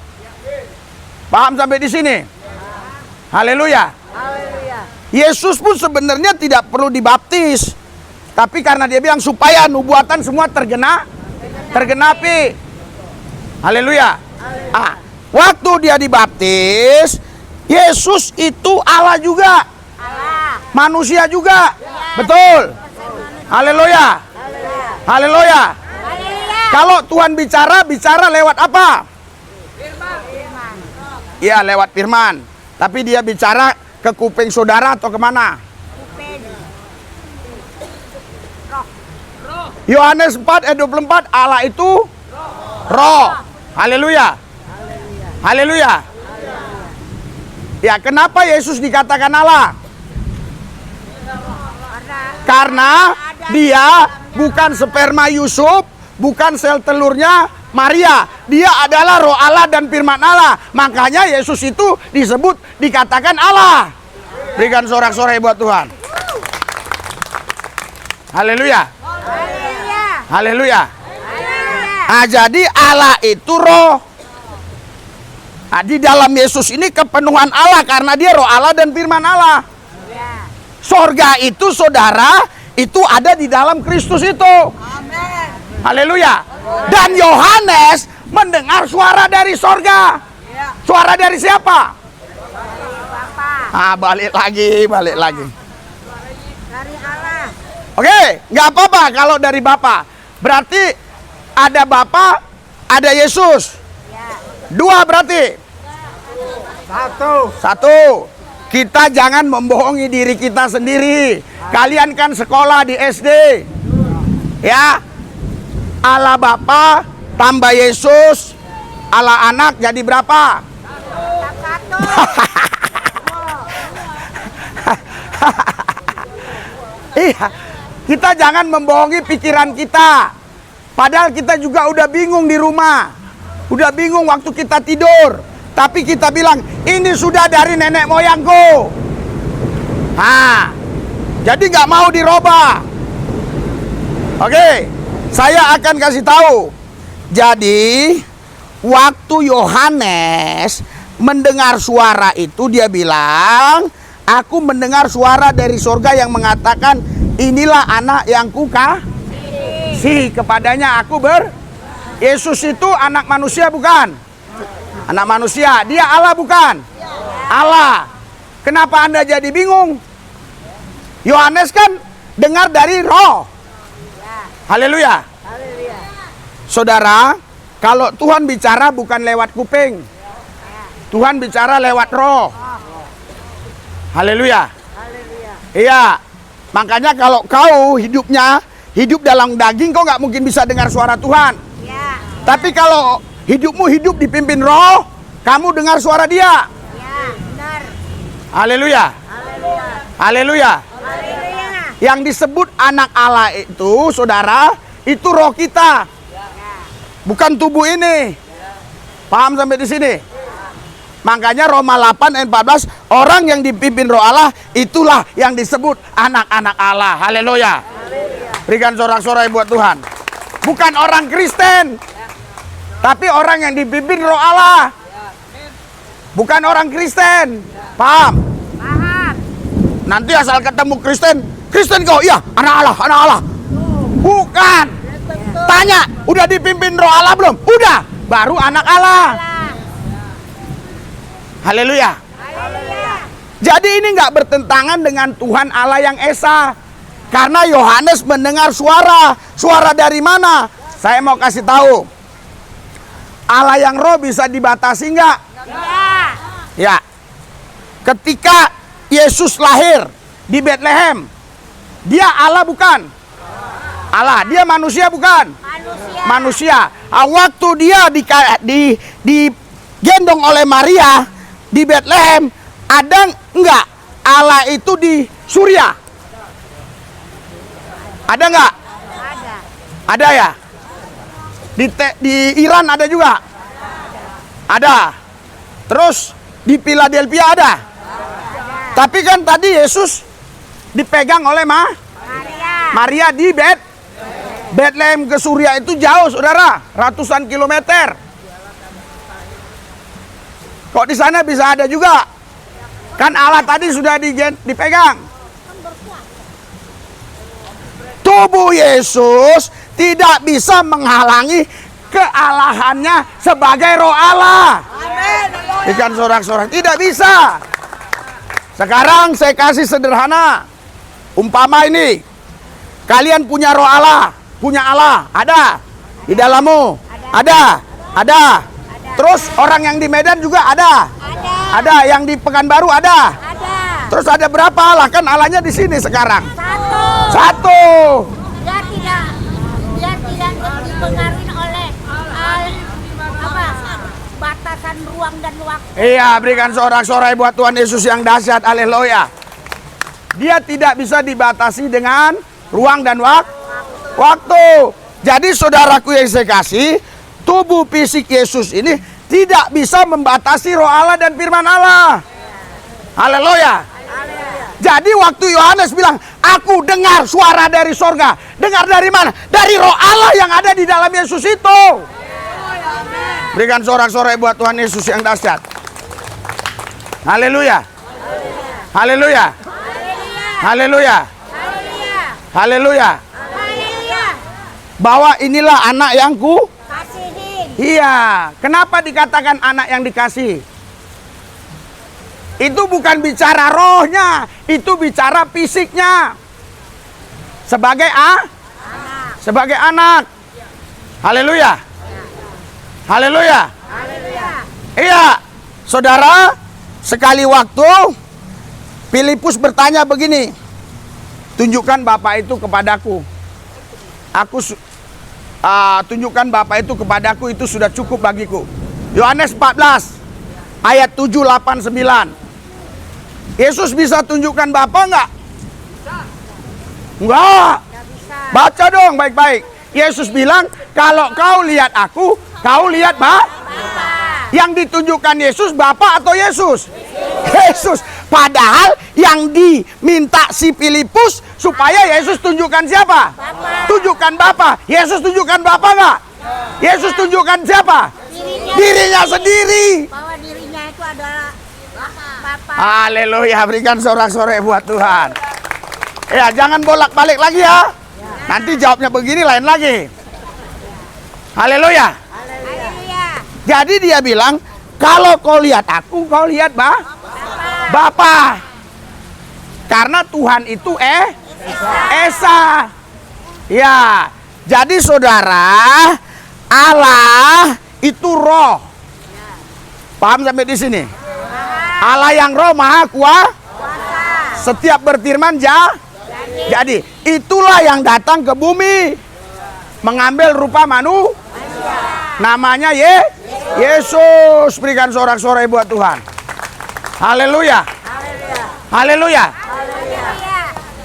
Paham sampai di sini? Haleluya. Yesus pun sebenarnya tidak perlu dibaptis, tapi karena dia bilang supaya nubuatan semua tergenapi. Haleluya. Waktu dia dibaptis, Yesus itu Allah juga, manusia juga. Betul. Haleluya. Haleluya. Kalau Tuhan bicara lewat apa? Firman. Iya, lewat firman. Tapi dia bicara ke kuping saudara atau kemana? Kuping. Yohanes 4 ayat 24, Allah itu roh. Haleluya. Haleluya. Ya, kenapa Yesus dikatakan Allah? Karena dia bukan sperma Yusuf, bukan sel telurnya Maria. Dia adalah roh Allah dan firman Allah. Makanya Yesus itu dikatakan Allah. Berikan sorak-sorai buat Tuhan. Haleluya. Haleluya. Nah, jadi Allah itu roh. Nah, di dalam Yesus ini kepenuhan Allah karena dia roh Allah dan firman Allah. Sorga itu, saudara, itu ada di dalam Kristus itu. Haleluya. Dan Yohanes mendengar suara dari sorga. Suara dari siapa? Balik lagi. Dari Allah. Oke, nggak apa-apa kalau dari Bapa. Berarti ada Bapa, ada Yesus. Dua berarti. Satu. Kita jangan membohongi diri kita sendiri. Kalian kan sekolah di SD. Ya. Allah Bapa tambah Yesus, Allah Anak jadi berapa? Satu. Iya. Kita jangan membohongi pikiran kita. Padahal kita juga udah bingung di rumah. Udah bingung waktu kita tidur. Tapi kita bilang, ini sudah dari nenek moyangku. Jadi nggak mau dirubah. Oke, saya akan kasih tahu. Jadi, waktu Yohanes mendengar suara itu, dia bilang, aku mendengar suara dari surga yang mengatakan, inilah anak yang kukasih, kepadanya aku Yesus itu anak manusia bukan? Anak manusia, dia Allah bukan? Allah. Kenapa Anda jadi bingung? Yohanes kan dengar dari roh. Haleluya. Saudara, kalau Tuhan bicara bukan lewat kuping. Tuhan bicara lewat roh. Haleluya. Iya. Makanya kalau kau hidup dalam daging, kau nggak mungkin bisa dengar suara Tuhan. Tapi kalau hidupmu hidup dipimpin roh, kamu dengar suara dia. Benar. Haleluya. Haleluya. Yang disebut anak Allah itu, saudara, itu roh kita. Bukan tubuh ini. Paham sampai di sini? Makanya Roma 8 ayat 14, orang yang dipimpin roh Allah, itulah yang disebut anak-anak Allah. Haleluya. Berikan sorak-sorai buat Tuhan. Bukan orang Kristen, tapi orang yang dipimpin roh Allah. Bukan orang Kristen. Paham? Paham. Nanti asal ketemu Kristen kau, iya, anak Allah. Bukan. Tanya, udah dipimpin roh Allah belum? Udah, baru anak Allah. Haleluya. Jadi ini nggak bertentangan dengan Tuhan Allah yang Esa. Karena Yohanes mendengar suara. Suara dari mana? Saya mau kasih tahu. Allah yang roh bisa dibatasi nggak? Ya. Ketika Yesus lahir di Bethlehem, dia Allah bukan? Allah. Dia manusia bukan? Manusia. Waktu dia digendong oleh Maria di Bethlehem, ada enggak Allah itu di Surya? Ada enggak? Ada ya? Di Iran ada juga? Ada. Terus di Philadelphia ada? Tapi kan tadi Yesus dipegang oleh Maria di Bethlehem ke Surya itu jauh, saudara, ratusan kilometer. Kok di sana bisa ada juga? Kan Allah tadi sudah dipegang. Tubuh Yesus tidak bisa menghalangi kealahannya sebagai roh Allah. Ikan sorak-sorak tidak bisa. Sekarang saya kasih sederhana. Umpama ini, kalian punya roh Allah, punya Allah, ada di dalammu, ada. Terus orang yang di Medan juga ada. Yang di Pekanbaru ada. Terus ada berapa Allah? Kan Allahnya di sini sekarang. Satu. Dia tidak dipengaruhi oleh ruang dan waktu. Iya, berikan sorak-sorai buat Tuhan Yesus yang dahsyat. Haleluya. Dia tidak bisa dibatasi dengan ruang dan waktu. Jadi saudaraku yang saya kasih, tubuh fisik Yesus ini tidak bisa membatasi roh Allah dan firman Allah. Haleluya. Jadi waktu Yohanes bilang, aku dengar suara dari sorga. Dengar dari mana? Dari roh Allah yang ada di dalam Yesus itu. Berikan sorak-sorai buat Tuhan Yesus yang dahsyat. Haleluya. Haleluya. Haleluya. Haleluya. Bahwa inilah anak yang ku Kasihin. Iya. Kenapa dikatakan anak yang dikasih? Itu bukan bicara rohnya, itu bicara fisiknya. Sebagai sebagai anak. Haleluya. Haleluya. Iya. Saudara, sekali waktu Filipus bertanya begini, tunjukkan Bapa itu kepadaku. Tunjukkan Bapa itu kepadaku, itu sudah cukup bagiku. Yohanes 14 ayat 7, 8, 9. Yesus bisa tunjukkan Bapa enggak? Enggak. Baca dong baik-baik. Yesus bilang, kalau kau lihat aku, kau lihat Bapa. Yang ditunjukkan Yesus Bapa atau Yesus? Yesus. Padahal yang diminta si Filipus supaya Yesus tunjukkan siapa? Tunjukkan Bapa. Yesus tunjukkan Bapa enggak? Yesus tunjukkan siapa? Dirinya sendiri. Bahwa dirinya itu adalah Bapa. Haleluya, berikan sorak-sorai buat Tuhan. Ya, jangan bolak-balik lagi ya. Nanti jawabnya begini, lain lagi. Haleluya. Haleluya. Jadi dia bilang, kalau kau lihat aku, kau lihat Bapa. Karena Tuhan itu Esa. Ya, jadi saudara, Allah itu roh. Paham sampai di sini? Allah yang roh maha kuasa. Setiap berfirman jadi itulah yang datang ke bumi, mengambil rupa manusia. Namanya Yesus. Berikan sorak-sorai buat Tuhan. Haleluya. Haleluya.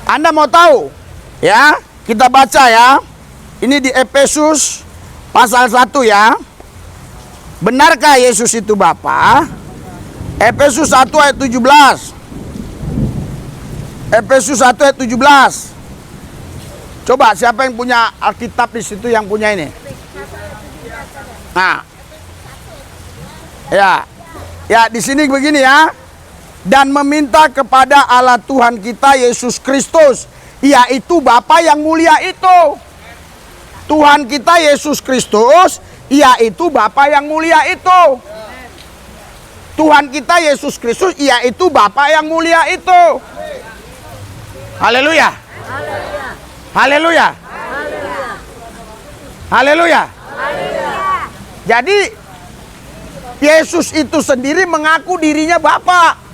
Anda mau tahu? Ya, kita baca ya. Ini di Efesus pasal 1 ya. Benarkah Yesus itu Bapa? Efesus 1 ayat 17. Efesus 1 ayat 17. Coba siapa yang punya Alkitab di situ yang punya ini? Nah. Ya, di sini begini ya. Dan meminta kepada Allah Tuhan kita Yesus Kristus, yaitu Bapa yang mulia itu. Tuhan kita Yesus Kristus, yaitu Bapa yang mulia itu. Tuhan kita Yesus Kristus, yaitu Bapa yang mulia itu. Haleluya. Haleluya. Haleluya. Jadi Yesus itu sendiri mengaku dirinya Bapa.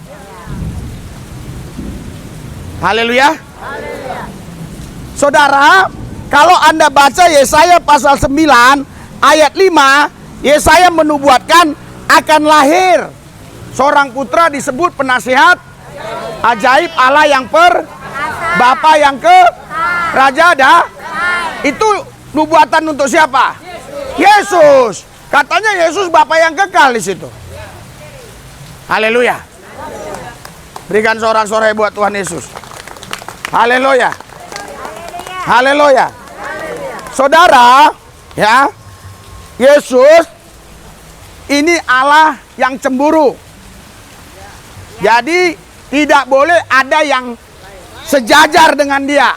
Haleluya. Saudara, kalau Anda baca Yesaya pasal 9 ayat 5, Yesaya menubuatkan akan lahir seorang putra disebut penasihat ajaib, Allah yang Bapa yang Raja Itu nubuatan untuk siapa? Yesus. Katanya Yesus Bapa yang kekal di situ. Haleluya. Berikan sorak-sorai buat Tuhan Yesus. Haleluya. Haleluya. Saudara, ya. Yesus ini Allah yang cemburu. Jadi tidak boleh ada yang sejajar dengan dia.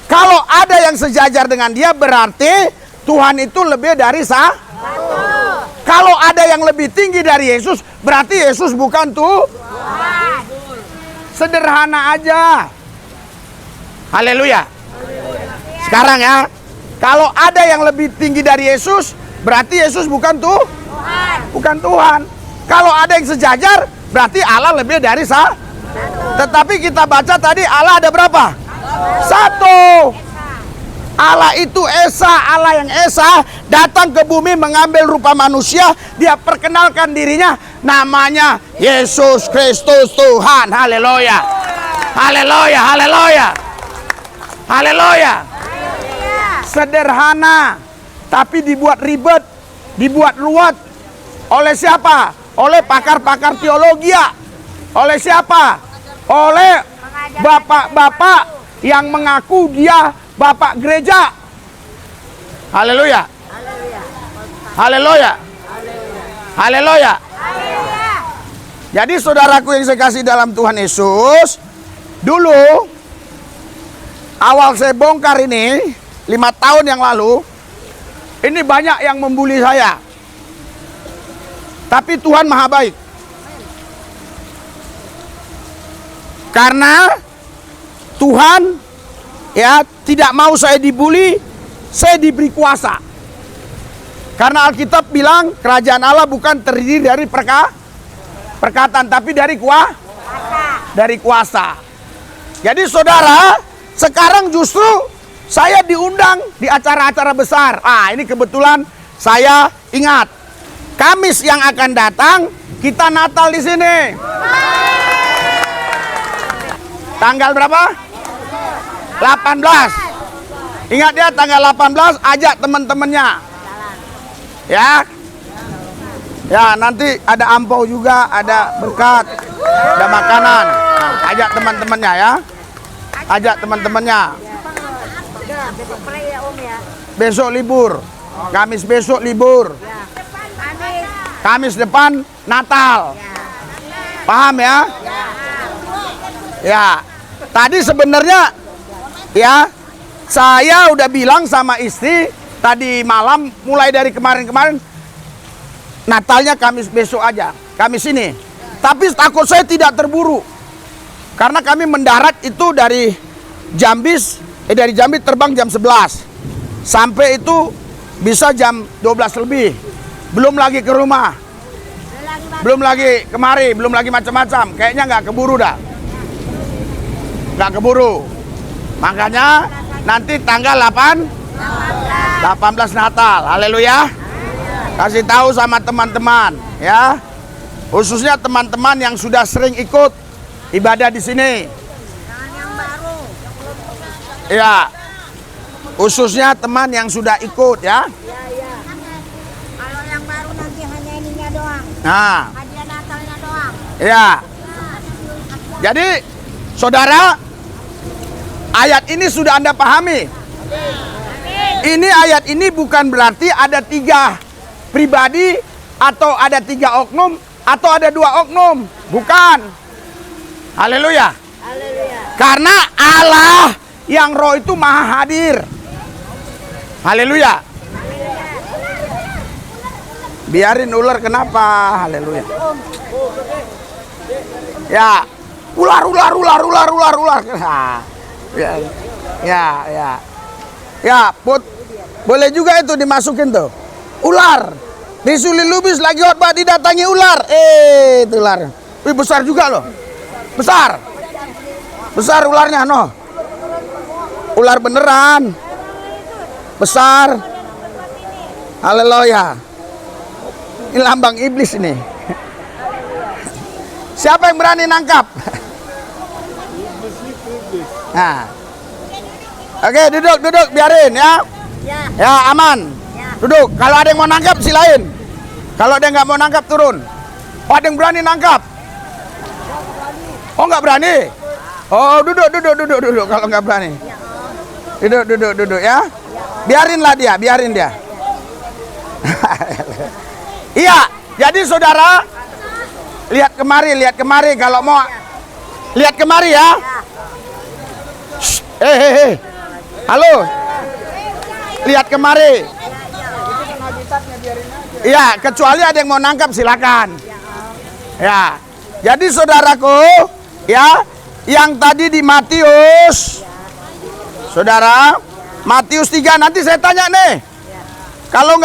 Kalau ada yang sejajar dengan dia berarti Tuhan itu lebih dari Kalau ada yang lebih tinggi dari Yesus berarti Yesus bukan Tuhan. Sederhana aja. Haleluya. Sekarang ya, kalau ada yang lebih tinggi dari Yesus berarti Yesus bukan bukan Tuhan. Kalau ada yang sejajar berarti Allah lebih dari Tetapi kita baca tadi Allah ada berapa? Satu. Allah itu Esa, Allah yang Esa datang ke bumi mengambil rupa manusia. Dia perkenalkan dirinya, namanya Yesus Kristus Tuhan. Haleluya. Haleluya, haleluya. Haleluya. Sederhana, tapi dibuat ribet, dibuat ruwet. Oleh siapa? Oleh pakar-pakar teologi. Oleh siapa? Oleh bapak-bapak yang mengaku dia bapak gereja. Haleluya. Haleluya. Haleluya. Jadi saudaraku yang saya kasih dalam Tuhan Yesus, dulu awal saya bongkar ini 5 tahun yang lalu, ini banyak yang membuli saya. Tapi Tuhan maha baik. Karena Tuhan ya tidak mau saya dibully, saya diberi kuasa. Karena Alkitab bilang kerajaan Allah bukan terdiri dari perkataan, tapi dari kuasa. Jadi saudara, sekarang justru saya diundang di acara-acara besar. Ini kebetulan saya ingat Kamis yang akan datang kita Natal di sini. Tanggal berapa? 18. Ingat ya, tanggal 18 ajak teman-temannya. Ya. Ya, nanti ada ampau juga, ada berkat, ada makanan. Nah, ajak teman-temannya ya. Ajak teman-temannya. Besok libur. Kamis besok libur. Kamis depan Natal. Paham ya? Ya. Tadi sebenarnya ya, saya udah bilang sama istri tadi malam, mulai dari kemarin-kemarin, Natalnya Kamis besok aja, Kamis ini. Tapi takut saya tidak terburu, karena kami mendarat itu dari Jambi terbang jam 11, sampai itu bisa jam 12 lebih. Belum lagi ke rumah, belum lagi kemari, belum lagi macam-macam. Kayaknya nggak keburu dah. Nggak keburu. Makanya nanti tanggal 18 Natal. Haleluya. Kasih tahu sama teman-teman ya. Khususnya teman-teman yang sudah sering ikut ibadah di sini. Ya. Khususnya teman yang sudah ikut ya. Kalau yang baru nanti hanya ininya doang. Nah, Hadiah Natalnya doang. ya. Jadi saudara, ayat ini sudah Anda pahami. Ini ayat ini bukan berarti ada 3 pribadi, atau ada 3 oknum, atau ada 2 oknum. Bukan. Haleluya. Karena Allah yang roh itu maha hadir. Haleluya. Biarin ular kenapa? Haleluya. Ya. Ular. Ya, Put. Boleh juga itu dimasukin tuh. Ular. Disuli Lubis lagi khotbah didatangi ular. Itu ular. Wih, besar juga loh. Besar. Besar ularnya, no. Ular beneran. Besar. Haleluya. Ini lambang iblis ini. Siapa yang berani nangkap? Nah. Oke, duduk, biarin ya. Ya, aman. Duduk. Kalau ada yang mau nangkap silain. Kalau ada yang nggak mau nangkap turun. Oh, ada yang berani nangkap? Oh, nggak berani? Oh, duduk. Kalau nggak berani. Duduk ya. Biarin dia. Iya. Jadi saudara, lihat kemari kalau mau. Lihat kemari ya. Hei. Halo. Lihat kemari. Iya, kecuali ada yang mau nangkap silakan. Ya. Jadi saudaraku, ya, yang tadi di Matius. Saudara, Matius 3 nanti saya tanya nih. Kalau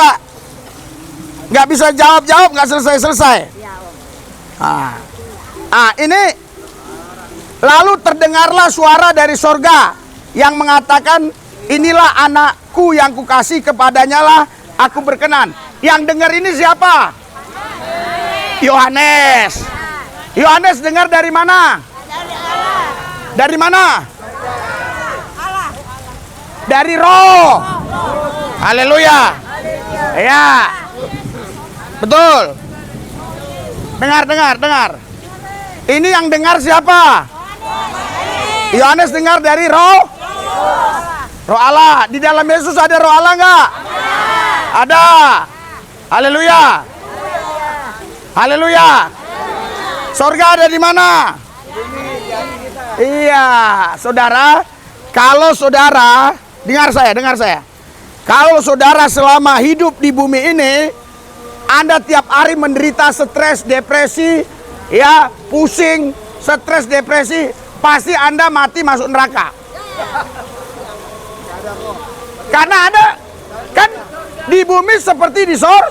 nggak bisa jawab, nggak selesai. Ini lalu terdengarlah suara dari sorga yang mengatakan, inilah anakku yang kukasih, kepadanya lah aku berkenan. Yang dengar ini siapa? Yohanes. Yohanes dengar dari mana? Dari mana? Dari Roh. Haleluya. Ya. Betul. Dengar. Ini yang dengar siapa? Yohanes dengar dari Roh. Roh Allah. Di dalam Yesus ada Roh Allah enggak? Ada. Haleluya. Haleluya. Surga ada di mana? Iya, saudara. Kalau saudara, dengar saya. Kalau saudara selama hidup di bumi ini, Anda tiap hari menderita stres, depresi, ya, pusing, stres, depresi, pasti Anda mati masuk neraka. Karena Anda kan di bumi seperti di sorga.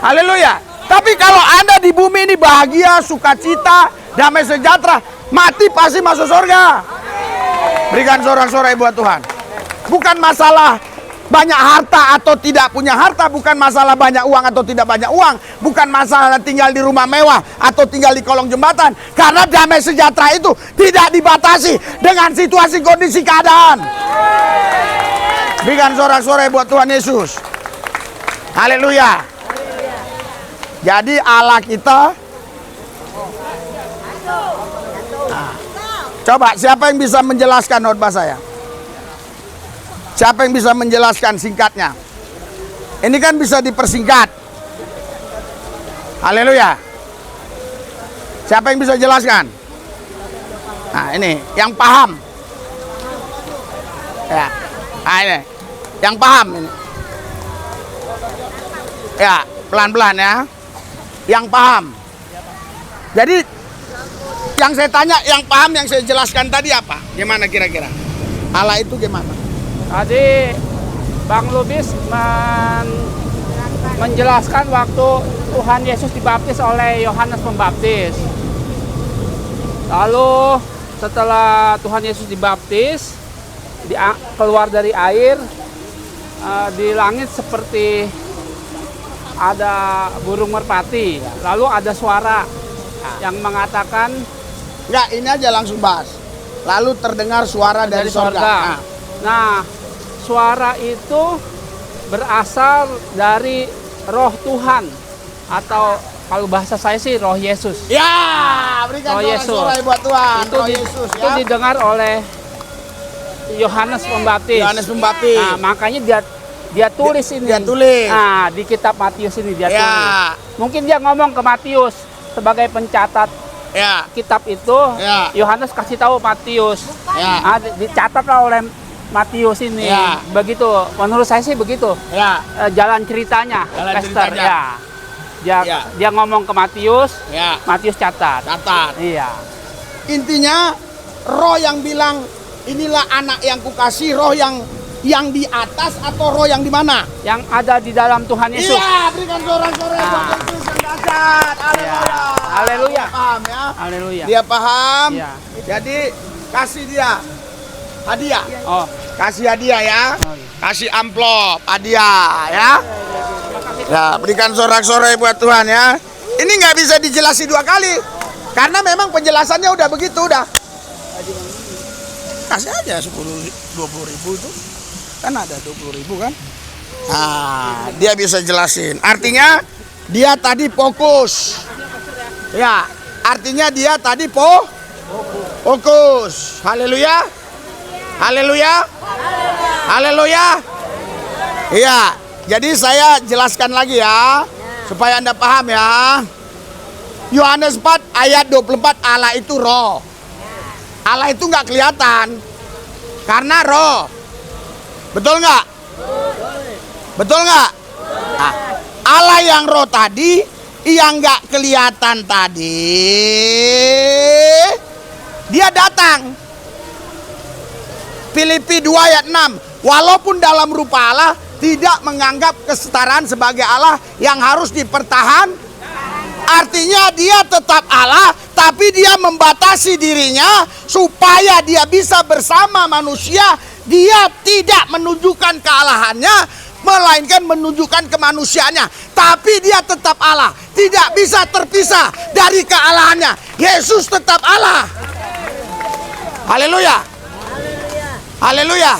Haleluya. Tapi kalau Anda di bumi ini bahagia, sukacita, damai sejahtera, mati pasti masuk surga. Berikan sorak-sorai buat Tuhan. Bukan masalah banyak harta atau tidak punya harta, bukan masalah banyak uang atau tidak banyak uang, bukan masalah tinggal di rumah mewah atau tinggal di kolong jembatan. Karena damai sejahtera itu tidak dibatasi dengan situasi kondisi keadaan. Berikan sorak-sorai buat Tuhan Yesus. Haleluya. Jadi Allah kita. Nah, coba siapa yang bisa menjelaskan khotbah saya? Siapa yang bisa menjelaskan singkatnya? Ini kan bisa dipersingkat. Haleluya. Siapa yang bisa jelaskan? Nah, ini yang paham. Ya. Nah, ini yang paham ini. Ya, pelan-pelan ya. Yang paham. Jadi yang saya tanya, yang paham, yang saya jelaskan tadi apa? Gimana kira-kira? Allah itu gimana? Tadi Bang Lubis menjelaskan waktu Tuhan Yesus dibaptis oleh Yohanes Pembaptis. Lalu setelah Tuhan Yesus dibaptis, keluar dari air, di langit seperti ada burung merpati. Lalu ada suara yang mengatakan, enggak, ini aja langsung bahas. Lalu terdengar suara dari surga. Nah, suara itu berasal dari Roh Tuhan, atau kalau bahasa saya sih Roh Yesus. Ya, berikan sorak-sorai buat Tuhan. Itu, Roh Yesus, itu didengar oleh Yohanes Pembaptis. Yohanes Pembaptis. Nah, makanya dia tulis ini. Dia tulis. Nah, di kitab Matius ini dia Ya. tulis. Mungkin dia ngomong ke Matius sebagai pencatat Ya. kitab itu. Ya. Yohanes kasih tahu Matius. Ya. Nah, dicatatlah oleh Matius ini. Ya. Begitu. Menurut saya sih begitu. Ya. Jalan ceritanya, Jalan Pastor. ceritanya. Ya. Dia ngomong ke Matius. Ya. Matius catat. Catat. Iya. Intinya roh yang bilang inilah anak yang kukasih, roh yang di atas atau roh yang di mana? Yang ada di dalam Tuhan Yesus. Iya, berikan sorak-sorai buat Yesus yang dahsyat. Haleluya. Haleluya. Dia paham ya. Haleluya. Dia paham. Iya. Jadi kasih dia hadiah. Oh. Kasih hadiah ya. Oh, iya. Kasih amplop hadiah ya. Ya, berikan sorak-sorai buat Tuhan ya. Ini nggak bisa dijelasin dua kali. Karena memang penjelasannya udah begitu udah. Kasih aja 10-20 ribu itu. Kan ada 20.000 kan? Nah, dia bisa jelasin. Artinya dia tadi fokus. Ya, artinya dia tadi fokus. Haleluya. Haleluya. Haleluya. Iya, jadi saya jelaskan lagi ya supaya Anda paham ya. Yohanes 4 ayat 24, Allah itu roh. Allah itu nggak kelihatan karena roh. Betul nggak? Betul nggak? Nah, Allah yang roh tadi, yang nggak kelihatan tadi, dia datang. Filipi 2 ayat 6. Walaupun dalam rupa Allah, tidak menganggap kesetaraan sebagai Allah yang harus dipertahan. Artinya dia tetap Allah, Tapi dia membatasi dirinya supaya dia bisa bersama manusia. Dia tidak menunjukkan kealahannya, melainkan menunjukkan kemanusiaannya. Tapi dia tetap Allah, tidak bisa terpisah dari kealahannya. Yesus tetap Allah. Haleluya. Haleluya.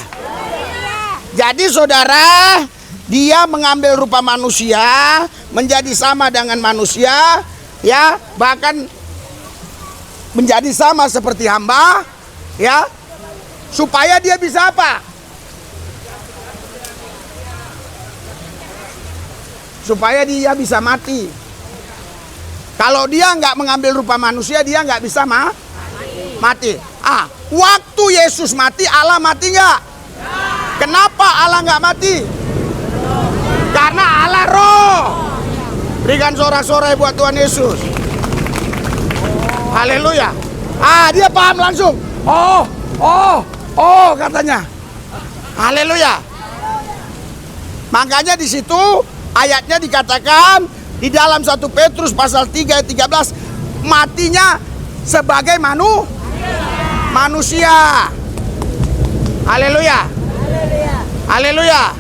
Jadi saudara, dia mengambil rupa manusia, menjadi sama dengan manusia, ya, bahkan menjadi sama seperti hamba, ya, supaya dia bisa apa? Supaya dia bisa mati. Kalau dia nggak mengambil rupa manusia, dia nggak bisa mati. Waktu Yesus mati, Allah mati nggak? Kenapa Allah nggak mati? Karena Allah roh. Berikan sorak-sorai buat Tuhan Yesus. Haleluya. Dia paham langsung. Oh katanya. Haleluya. Makanya di situ ayatnya dikatakan di dalam 1 Petrus pasal 3 ayat 13, matinya sebagai manusia. Haleluya. Haleluya.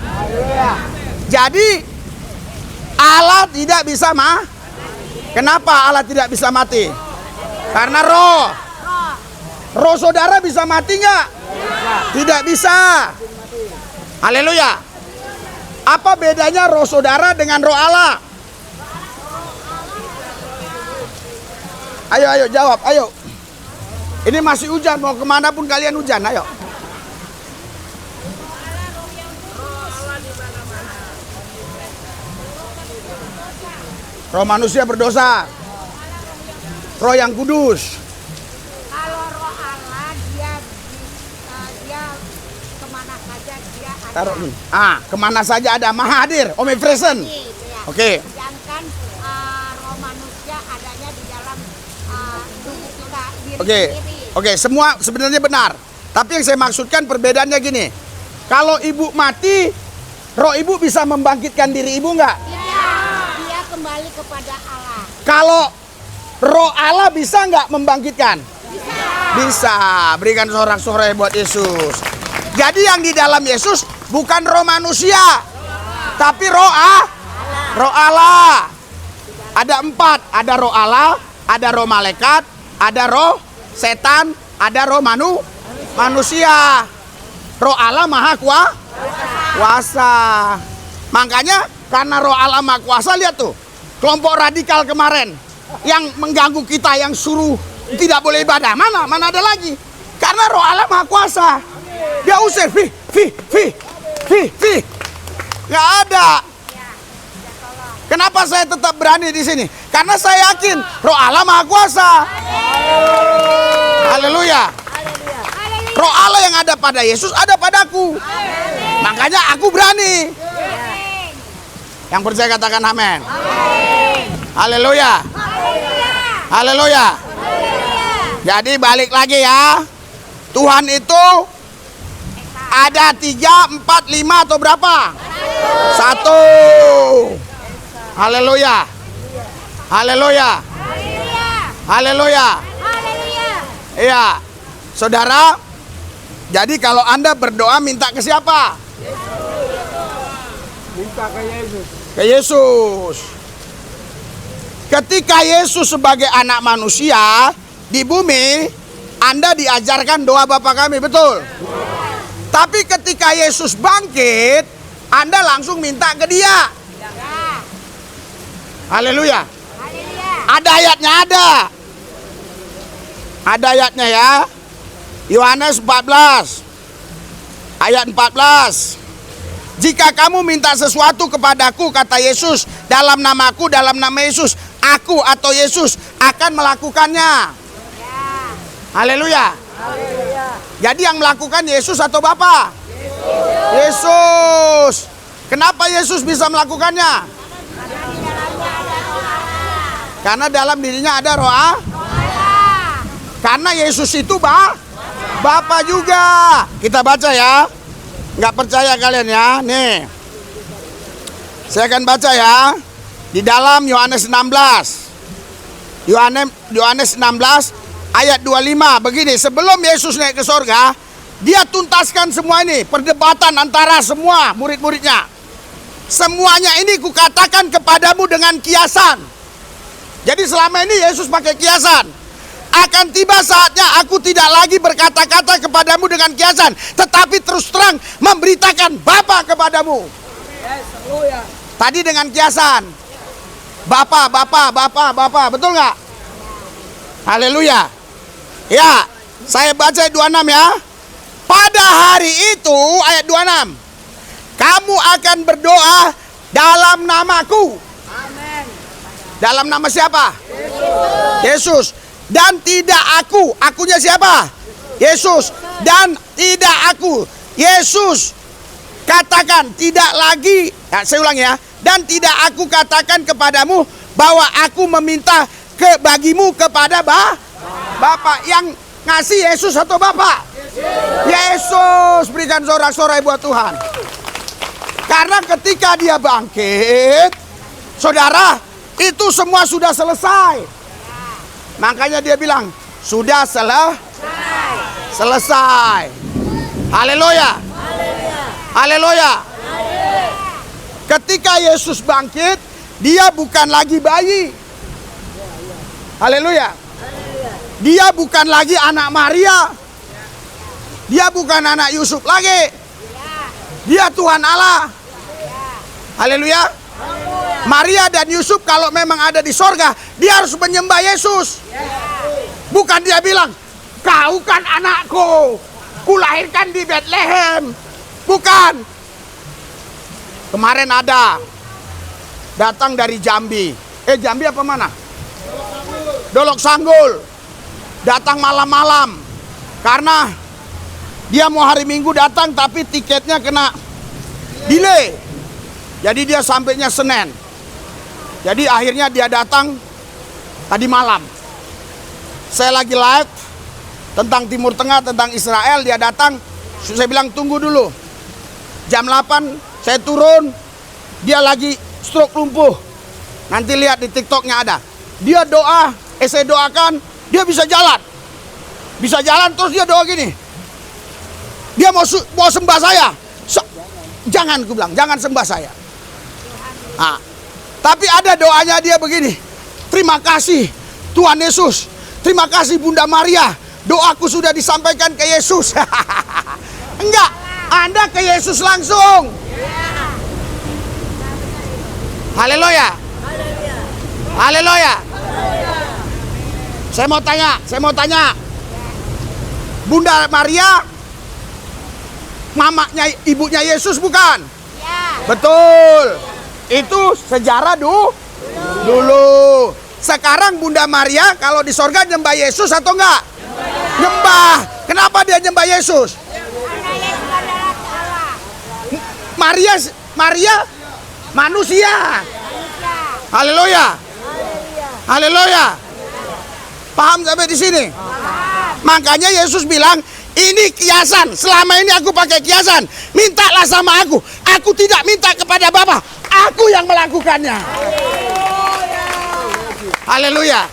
Jadi Allah tidak bisa Kenapa Allah tidak bisa mati? Karena roh. Roh saudara bisa mati nggak? Tidak bisa. Haleluya. Apa bedanya roh saudara dengan roh Allah? Ayo jawab, ayo. Ini masih hujan, mau kemana pun kalian hujan, ayo. Roh manusia berdosa. Roh yang kudus. Kalau roh Allah dia kemana saja dia ada. Taruh nih. Kemana saja ada, maha hadir, omnipresent. Oke. Sedangkan roh manusia adanya di dalam tubuh kita diri sendiri. Oke, semua sebenarnya benar. Tapi yang saya maksudkan perbedaannya gini. Kalau ibu mati, roh ibu bisa membangkitkan diri ibu nggak? Dia kembali kepada Allah. Kalau roh Allah bisa nggak membangkitkan? Bisa. Berikan sorak-sorai buat Yesus. Jadi yang di dalam Yesus bukan roh manusia, tapi roh Allah. Ada 4. Ada roh Allah, ada roh malaikat, ada roh setan, ada roh manusia. Roh Allah maha kuasa. Makanya karena roh Allah maha kuasa, lihat tuh kelompok radikal kemarin yang mengganggu kita, yang suruh tidak boleh ibadah. Mana ada lagi? Karena roh Allah maha kuasa. Dia usir, nggak ada. Kenapa saya tetap berani di sini? Karena saya yakin roh Allah maha kuasa. Haleluya. Roh Allah yang ada pada Yesus ada padaku. Makanya aku berani. Yang percaya katakan amin. Haleluya. Haleluya. Jadi balik lagi ya. Tuhan itu ada 3, 4, 5 atau berapa? 1. Haleluya. Haleluya. Haleluya. Iya. Saudara, jadi kalau Anda berdoa minta ke siapa? Minta ke Yesus. Ke Yesus. Ketika Yesus sebagai anak manusia di bumi, Anda diajarkan doa Bapa kami, betul? Tapi ketika Yesus bangkit, Anda langsung minta ke Dia. Haleluya. Ada ayatnya, ada. Ada ayatnya ya. Yohanes 14 ayat 14. Jika kamu minta sesuatu kepadaku, kata Yesus, dalam namaku, dalam nama Yesus, aku atau Yesus akan melakukannya. Haleluya. Jadi yang melakukan Yesus atau Bapa? Yesus. Kenapa Yesus bisa melakukannya? Karena dalam dirinya ada roh Allah. Karena Yesus itu Bapa juga. Kita baca ya. Nggak percaya kalian ya. Nih. Saya akan baca ya. Di dalam Yohanes 16. Yohanes 16 ayat 25 begini, sebelum Yesus naik ke sorga, dia tuntaskan semua ini, perdebatan antara semua murid-muridnya. Semuanya ini kukatakan kepadamu dengan kiasan. Jadi selama ini Yesus pakai kiasan. Akan tiba saatnya aku tidak lagi berkata-kata kepadamu dengan kiasan, tetapi terus terang memberitakan Bapa kepadamu. Tadi dengan kiasan, Bapa, betul nggak? Haleluya. Ya, saya baca ayat 26 ya. Pada hari itu, ayat 26, kamu akan berdoa dalam namaku. Amin. Dalam nama siapa? Yesus. Dan tidak aku. Akunya siapa? Yesus. Dan tidak aku. Yesus katakan tidak lagi. Nah, saya ulang ya. Dan tidak aku katakan kepadamu bahwa aku meminta bagimu kepada Bapa. Yang ngasih Yesus atau Bapa? Yesus. Berikan sorak-sorai buat Tuhan. Karena ketika dia bangkit, saudara, itu semua sudah selesai. Makanya dia bilang, sudah selesai. Haleluya. Haleluya. Ketika Yesus bangkit, dia bukan lagi bayi. Haleluya. Dia bukan lagi anak Maria. Dia bukan anak Yusuf lagi. Dia Tuhan Allah. Haleluya. Maria dan Yusuf kalau memang ada di sorga, dia harus menyembah Yesus. Bukan dia bilang, kau kan anakku, kulahirkan di Bethlehem. Bukan. Kemarin ada datang dari Jambi. Jambi apa mana? Dolok Sanggul. Datang malam-malam. Karena dia mau hari Minggu datang tapi tiketnya kena delay. Jadi dia sampainya Senin. Jadi akhirnya dia datang tadi malam. Saya lagi live tentang Timur Tengah, tentang Israel. Dia datang, saya bilang tunggu dulu. Jam 8 saya turun, dia lagi stroke lumpuh. Nanti lihat di TikToknya ada. Dia doa, saya doakan, dia bisa jalan. Bisa jalan terus dia doa gini. Dia mau sembah saya. Jangan, aku bilang, jangan sembah saya. Nah, tapi ada doanya dia begini. Terima kasih Tuhan Yesus. Terima kasih Bunda Maria. Doaku sudah disampaikan ke Yesus. Enggak, Anda ke Yesus langsung. Haleluya. Haleluya. Saya mau tanya. Bunda Maria mamanya, ibunya Yesus bukan? Ya. Betul. Itu sejarah dulu. Sekarang Bunda Maria kalau di sorga nyembah Yesus atau enggak? Nyembah. Kenapa dia nyembah Yesus? Karena Yesus adalah Allah. Maria manusia. Haleluya. Haleluya. Paham sampai di sini? Makanya Yesus bilang, ini kiasan. Selama ini aku pakai kiasan. Mintalah sama aku. Aku tidak minta kepada Bapa. Aku yang melakukannya. Haleluya.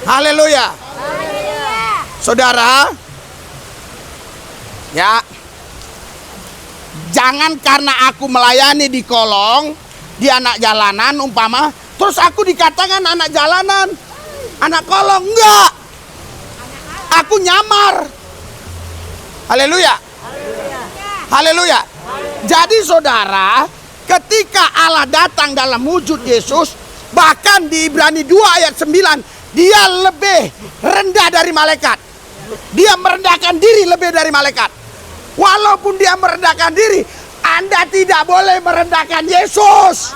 Haleluya. Saudara, ya, jangan karena aku melayani di kolong, di anak jalanan umpama, terus aku dikatakan anak jalanan, anak kolong. Enggak. Aku nyamar. Haleluya. Haleluya. Jadi saudara, ketika Allah datang dalam wujud Yesus, bahkan di Ibrani 2 ayat 9, dia lebih rendah dari malaikat. Dia merendahkan diri lebih dari malaikat. Walaupun dia merendahkan diri, Anda tidak boleh merendahkan Yesus.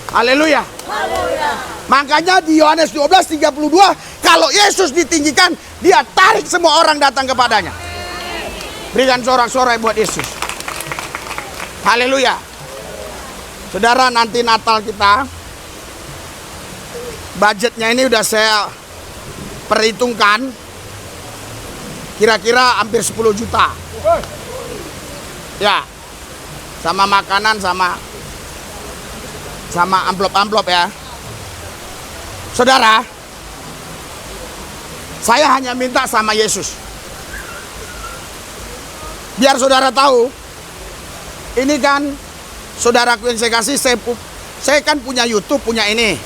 Haleluya. Makanya di Yohanes 12:32, kalau Yesus ditinggikan, dia tarik semua orang datang kepadanya. Berikan sorak-sorai buat Yesus. Haleluya. Saudara, nanti Natal kita, budgetnya ini udah saya perhitungkan, kira-kira hampir 10 juta. Ya, sama makanan, sama amplop-amplop ya. Saudara, saya hanya minta sama Yesus. Biar saudara tahu, ini kan saudaraku yang saya kasih, saya kan punya YouTube, punya ini.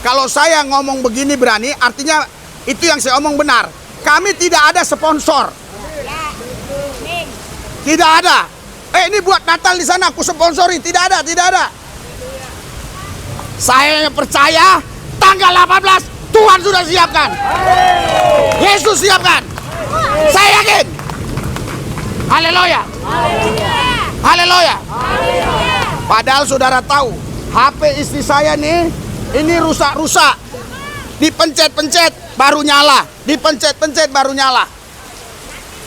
Kalau saya ngomong begini berani, artinya itu yang saya omong benar. Kami tidak ada sponsor. Tidak ada. Ini buat Natal di sana, aku sponsori. Tidak ada, tidak ada. Saya percaya tanggal 18 Tuhan sudah siapkan. Yesus siapkan. Saya yakin. Haleluya. Haleluya. Padahal saudara tahu, HP istri saya nih, ini rusak-rusak. Dipencet-pencet baru nyala. Dipencet-pencet baru nyala.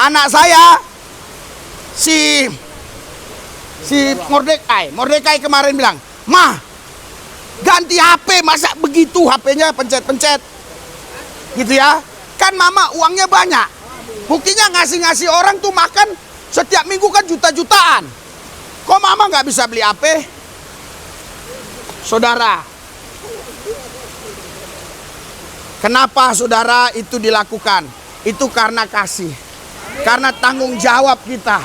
Anak saya si Mordekai kemarin bilang, "Mah, ganti HP, masa begitu HP-nya pencet-pencet?" Gitu ya. Kan mama uangnya banyak. Buktinya ngasih-ngasih orang tuh makan setiap minggu kan juta-jutaan. Kok mama nggak bisa beli HP? Saudara, kenapa saudara itu dilakukan? Itu karena kasih. Karena tanggung jawab kita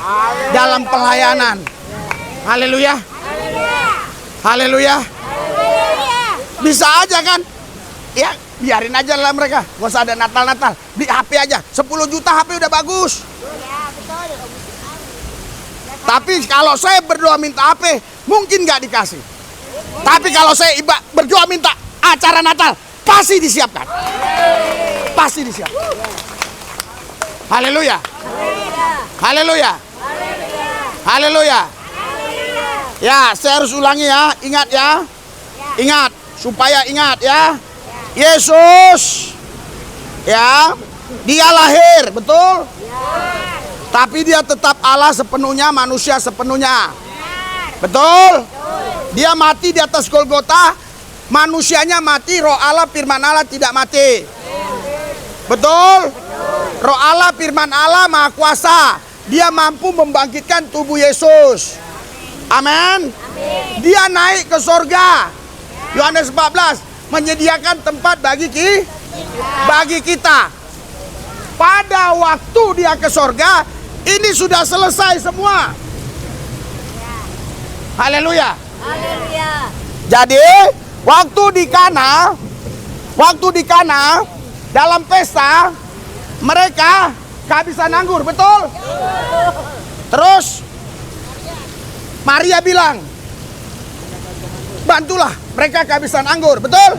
dalam pelayanan. Haleluya. Haleluya. Bisa aja kan? Ya, biarin aja lah mereka. Gak usah ada Natal-Natal. Beli HP aja. 10 juta HP udah bagus. Tapi kalau saya berdoa minta HP, mungkin gak dikasih. Tapi kalau saya berdoa minta acara Natal, pasti disiapkan. Pasti disiapkan. Haleluya. Haleluya. Haleluya. Ya, saya harus ulangi ya. Ingat ya. Ingat. Supaya ingat ya. Yesus. Ya. Dia lahir. Betul? Tapi dia tetap Allah sepenuhnya, manusia sepenuhnya. Betul? Dia mati di atas Golgota. Manusianya mati, roh Allah, firman Allah tidak mati. Betul? Roh Allah, firman Allah, maha kuasa. Dia mampu membangkitkan tubuh Yesus. Amin. Dia naik ke sorga. Yohanes 14 menyediakan tempat bagi kita. Pada waktu dia ke sorga, ini sudah selesai semua. Haleluya. Jadi waktu di Kana dalam pesta mereka kehabisan anggur, betul? Terus Maria bilang, bantulah mereka kehabisan anggur, betul?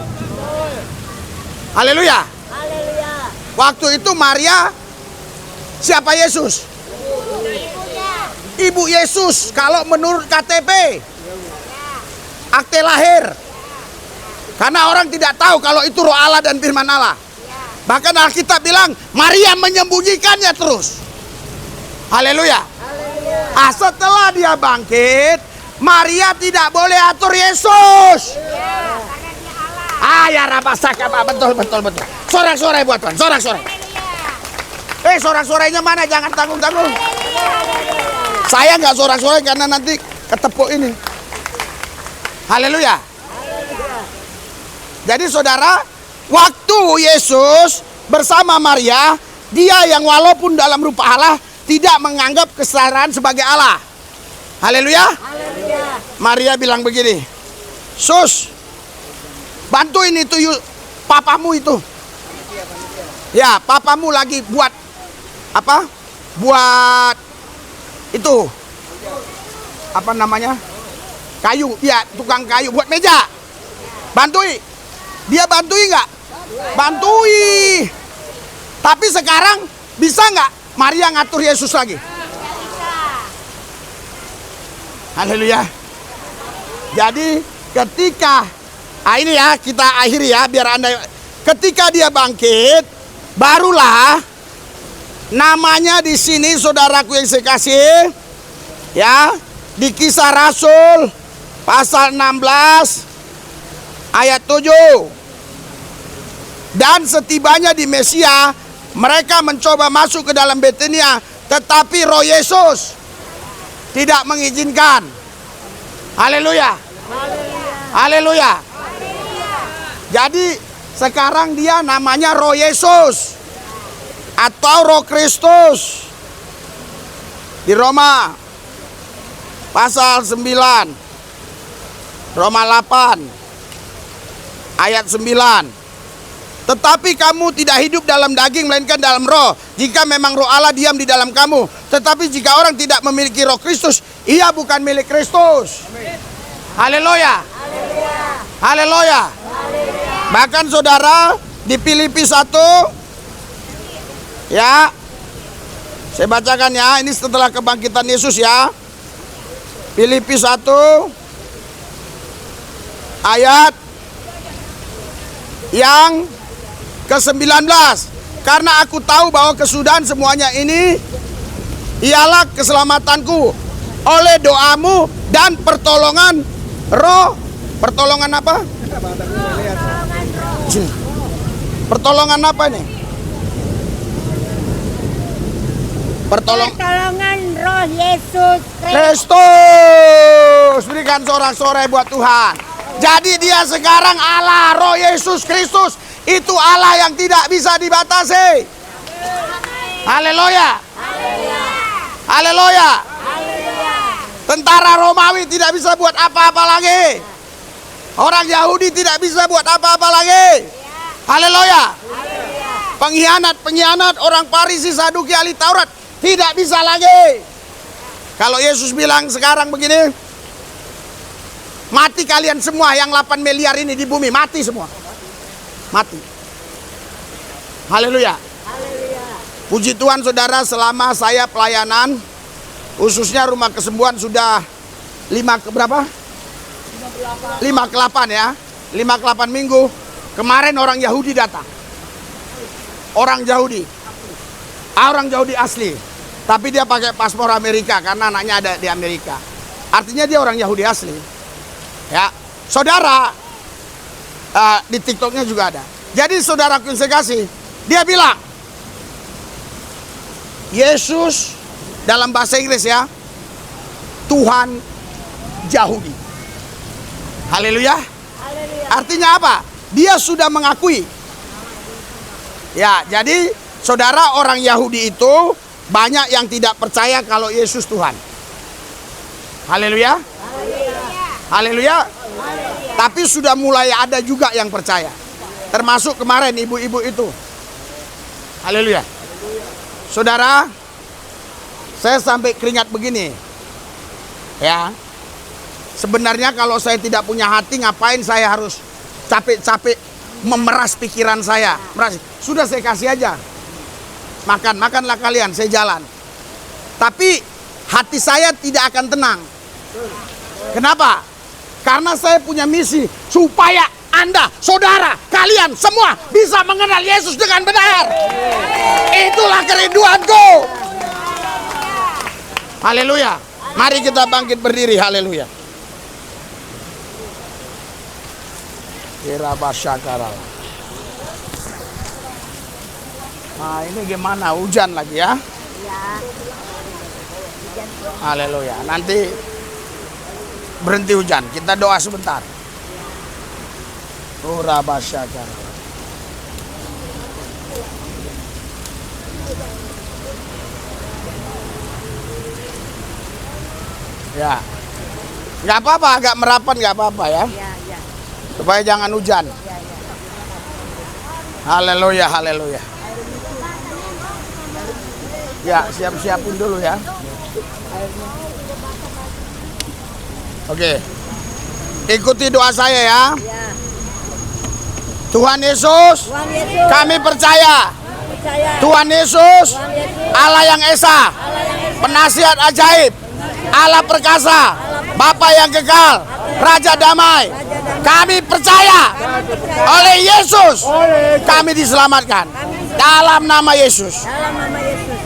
Haleluya. Waktu itu Maria siapa Yesus? Ibu Yesus kalau menurut KTP, akte lahir. Karena orang tidak tahu kalau itu roh Allah dan firman Allah. Bahkan Alkitab bilang Maria menyembunyikannya terus. Haleluya. Setelah dia bangkit, Maria tidak boleh atur Yesus. Ya rapasaka, Pak. Betul. Sorak-sorai buat Tuhan, sorak-sorai. Sorak-sorainya mana? Jangan tanggung-tanggung. Saya nggak sorak-sorai karena nanti ketepuk ini. Haleluya. Jadi saudara, waktu Yesus bersama Maria, dia yang walaupun dalam rupa Allah tidak menganggap kesetaraan sebagai Allah. Haleluya. Maria bilang begini, "Sus, bantuin itu papamu itu." Ya, papamu lagi buat apa? Buat itu apa namanya? Kayu, ya tukang kayu buat meja. Bantui. Dia bantui nggak? Bantui. Tapi sekarang bisa nggak Maria ngatur Yesus lagi? Haleluya. Jadi ketika ini ya kita akhiri ya biar Anda, ketika dia bangkit, barulah namanya di sini saudaraku yang saya kasih ya, di Kisah Rasul pasal 16 ayat 7. Dan setibanya di Mesia, mereka mencoba masuk ke dalam Betania, tetapi Roh Yesus tidak mengizinkan. Haleluya. Haleluya. Jadi Sekarang dia namanya Roh Yesus atau Roh Kristus. Di Roma pasal 9, Roma 8 ayat 9. Tetapi kamu tidak hidup dalam daging melainkan dalam roh, jika memang roh Allah diam di dalam kamu. Tetapi jika orang tidak memiliki Roh Kristus, ia bukan milik Kristus. Haleluya. Haleluya. Bahkan saudara di Filipi 1, ya, saya bacakan ya, ini setelah kebangkitan Yesus ya. Filipi 1 ayat yang ke-19. Karena aku tahu bahwa kesudahan semuanya ini ialah keselamatanku oleh doamu dan pertolongan roh. Pertolongan apa? Pertolongan apa ini? Pertolongan Roh Yesus Kristus. Berikan sorak-sorai buat Tuhan. Jadi dia sekarang Allah, Roh Yesus Kristus. Itu Allah yang tidak bisa dibatasi. Haleluya. Haleluya. Tentara Romawi tidak bisa buat apa-apa lagi. Orang Yahudi tidak bisa buat apa-apa lagi. Haleluya. Pengkhianat orang Farisi, Saduki, ahli Taurat tidak bisa lagi. Kalau Yesus bilang sekarang begini, mati kalian semua yang 8 miliar ini di bumi, mati semua. Mati. Haleluya. Puji Tuhan saudara, selama saya pelayanan, khususnya rumah kesembuhan sudah 5 ke 8 ya. 5 ke 8 minggu. Kemarin orang Yahudi datang. Orang Yahudi asli. Tapi dia pakai paspor Amerika karena anaknya ada di Amerika. Artinya dia orang Yahudi asli. Ya, saudara, di TikToknya juga ada. Jadi saudaraku yang saya kasih, dia bilang Yesus dalam bahasa Inggris ya, Tuhan Yahudi. Haleluya. Artinya apa? Dia sudah mengakui. Ya, jadi saudara, orang Yahudi itu banyak yang tidak percaya kalau Yesus Tuhan. Haleluya. Haleluya. Tapi sudah mulai ada juga yang percaya. Termasuk kemarin ibu-ibu itu. Haleluya. Saudara, saya sampai keringat begini. Ya. Sebenarnya kalau saya tidak punya hati, ngapain saya harus capek-capek memeras pikiran saya? Sudah saya kasih aja. Makanlah kalian, saya jalan. Tapi hati saya tidak akan tenang. Kenapa? Karena saya punya misi supaya Anda, saudara, kalian semua bisa mengenal Yesus dengan benar. Itulah kerinduanku. Haleluya. Mari kita bangkit berdiri. Haleluya. Nah, ini gimana? Hujan lagi ya? Haleluya. Nanti berhenti hujan. Kita doa sebentar. Ya, nggak apa-apa, agak merapat nggak apa-apa ya. Supaya jangan hujan. Haleluya, haleluya. Ya, siap-siapin dulu ya. Oke. Ikuti doa saya ya. Tuhan Yesus, kami percaya. Tuhan Yesus, Allah yang Esa, penasihat ajaib, Allah perkasa, Bapa yang kekal, Raja damai. Kami percaya oleh Yesus kami diselamatkan. Dalam nama Yesus.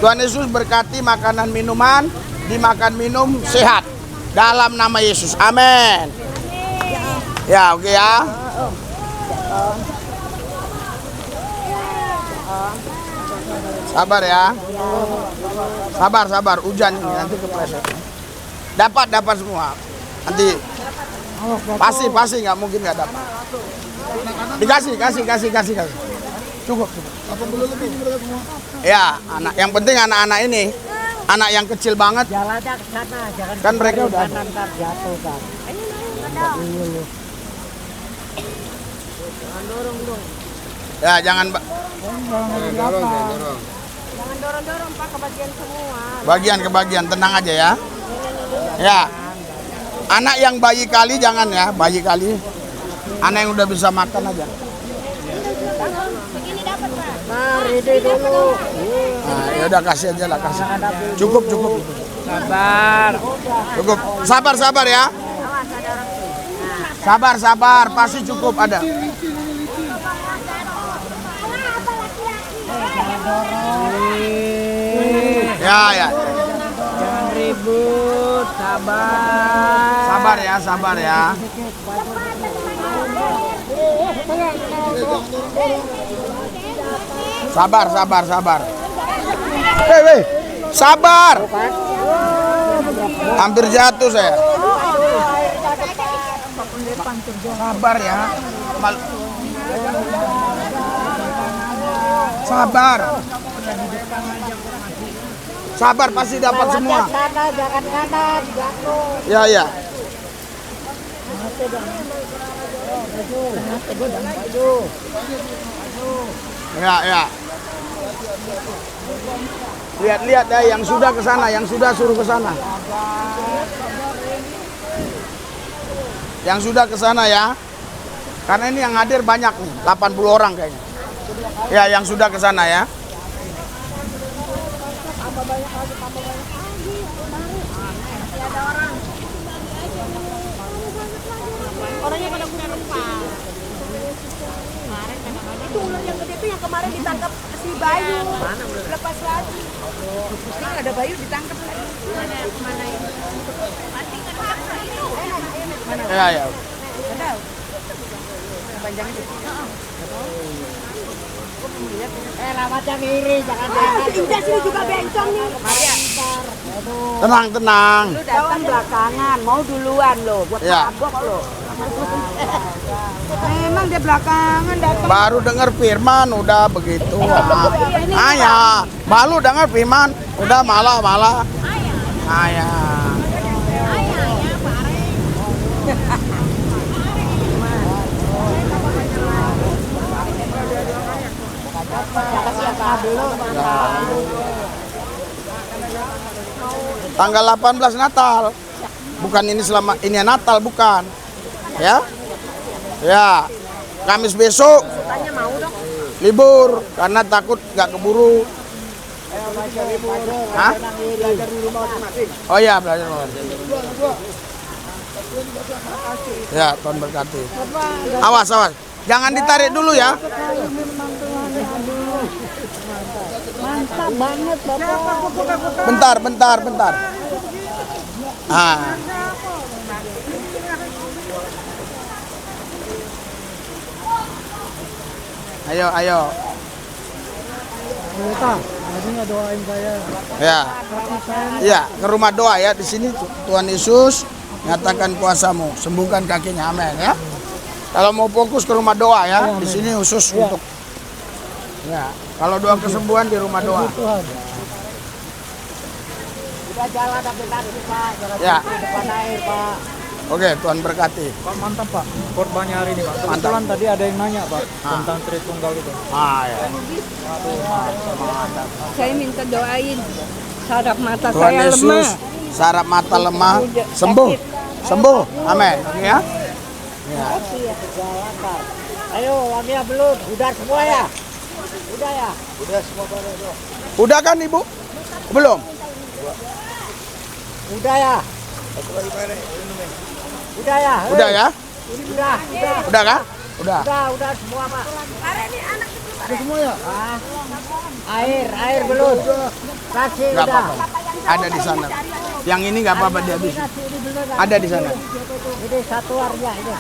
Tuhan Yesus berkati makanan minuman, dimakan minum sehat. Dalam nama Yesus. Amin. Ya, oke ya. Sabar ya. Sabar. Hujan ini nanti kepleset. Dapat semua. Nanti pasti nggak mungkin nggak dapat. Kasih. Cukup. Ya, anak. Yang penting anak-anak ini, anak yang kecil banget. Jalannya ke sana, jangan Kan mereka udah kanan ntar jatuh kan. Jangan dorong dong. Ya, jangan Jangan dorong-dorong Pak ke bagian semua. bagian ke bagian, tenang aja ya. Ya. Anak yang bayi kali jangan ya, bayi kali. Anak yang udah bisa makan aja. Begini dapat Pak. Mari deh dulu. Nah, ya udah kasih aja lah, kasih. Cukup. Sabar. Cukup. Sabar ya. Sabar, pasti cukup ada. Ya. Jangan ribut, sabar. Sabar ya. Sabar. Weh. Sabar. Hampir jatuh saya. Sabar ya. Sabar pasti dapat semua. Sana, jangan kanan, jatuh. Ya. Ya. Lihat ya yang sudah ke sana, yang sudah suruh ke sana. Yang sudah ke sana ya. Karena ini yang hadir banyak nih, 80 orang kayaknya. Ya, yang sudah ke sana ya. Orangnya pada punya numpang. Itu ular yang gede itu yang kemarin ditangkap si Bayu. Lepas lagi. Ini ada Bayu ditangkap lagi. Mana ini? Mati kan Ya. panjangnya di sini. Lewat yang kiri, jangan kanan. Udah sini juga bencong nih. Tenang. Lu datang belakangan, mau duluan lo, buat Ya. mabok lo. Memang dia belakangan datang. Baru dengar firman udah begitu. Ayah, malu dengar firman udah malah. Ayah. Tanggal 18 Natal. Bukan ini ini Natal bukan. Ya. Kamis besok libur karena takut nggak keburu. Hah? Oh iya, belajar. Ya, Tuhan berkati. Awas. Jangan ditarik dulu ya. Mantap banget, Bapak. Bentar. Ayo. Tadinya doain saya. Ya, ke rumah doa ya di sini. Tuhan Yesus nyatakan kuasamu, sembuhkan kakinya, amin ya. Kalau mau fokus ke rumah doa ya, di sini khusus untuk. Ya, kalau doa kesembuhan di rumah doa. Tuhan. Udah jalan tapi kaki, Pak. Jangan Ya. di depan air, Pak. Oke, Tuhan berkati. Pak, mantap Pak, korbannya hari ini Pak. Kebetulan tadi ada yang nanya Pak tentang Tritunggal itu. Ya. Saya minta doain saraf mata Tuhan saya Yesus, lemah. saraf mata lemah, sembuh, amin ya. Ayo, wanginya belum. Udah semua ya? Udah ya? Udah kan Ibu? Belum? Udah ya? Udah ya? Udah ya? Udah. Udah kan? Udah. Udah semua, Pak. Udah semua ya? Air belum. Kasih Nggak udah. apa-apa. Ada di sana. Yang ini nggak apa-apa dihabisin. Ada di sana. Ini satu warnya ini.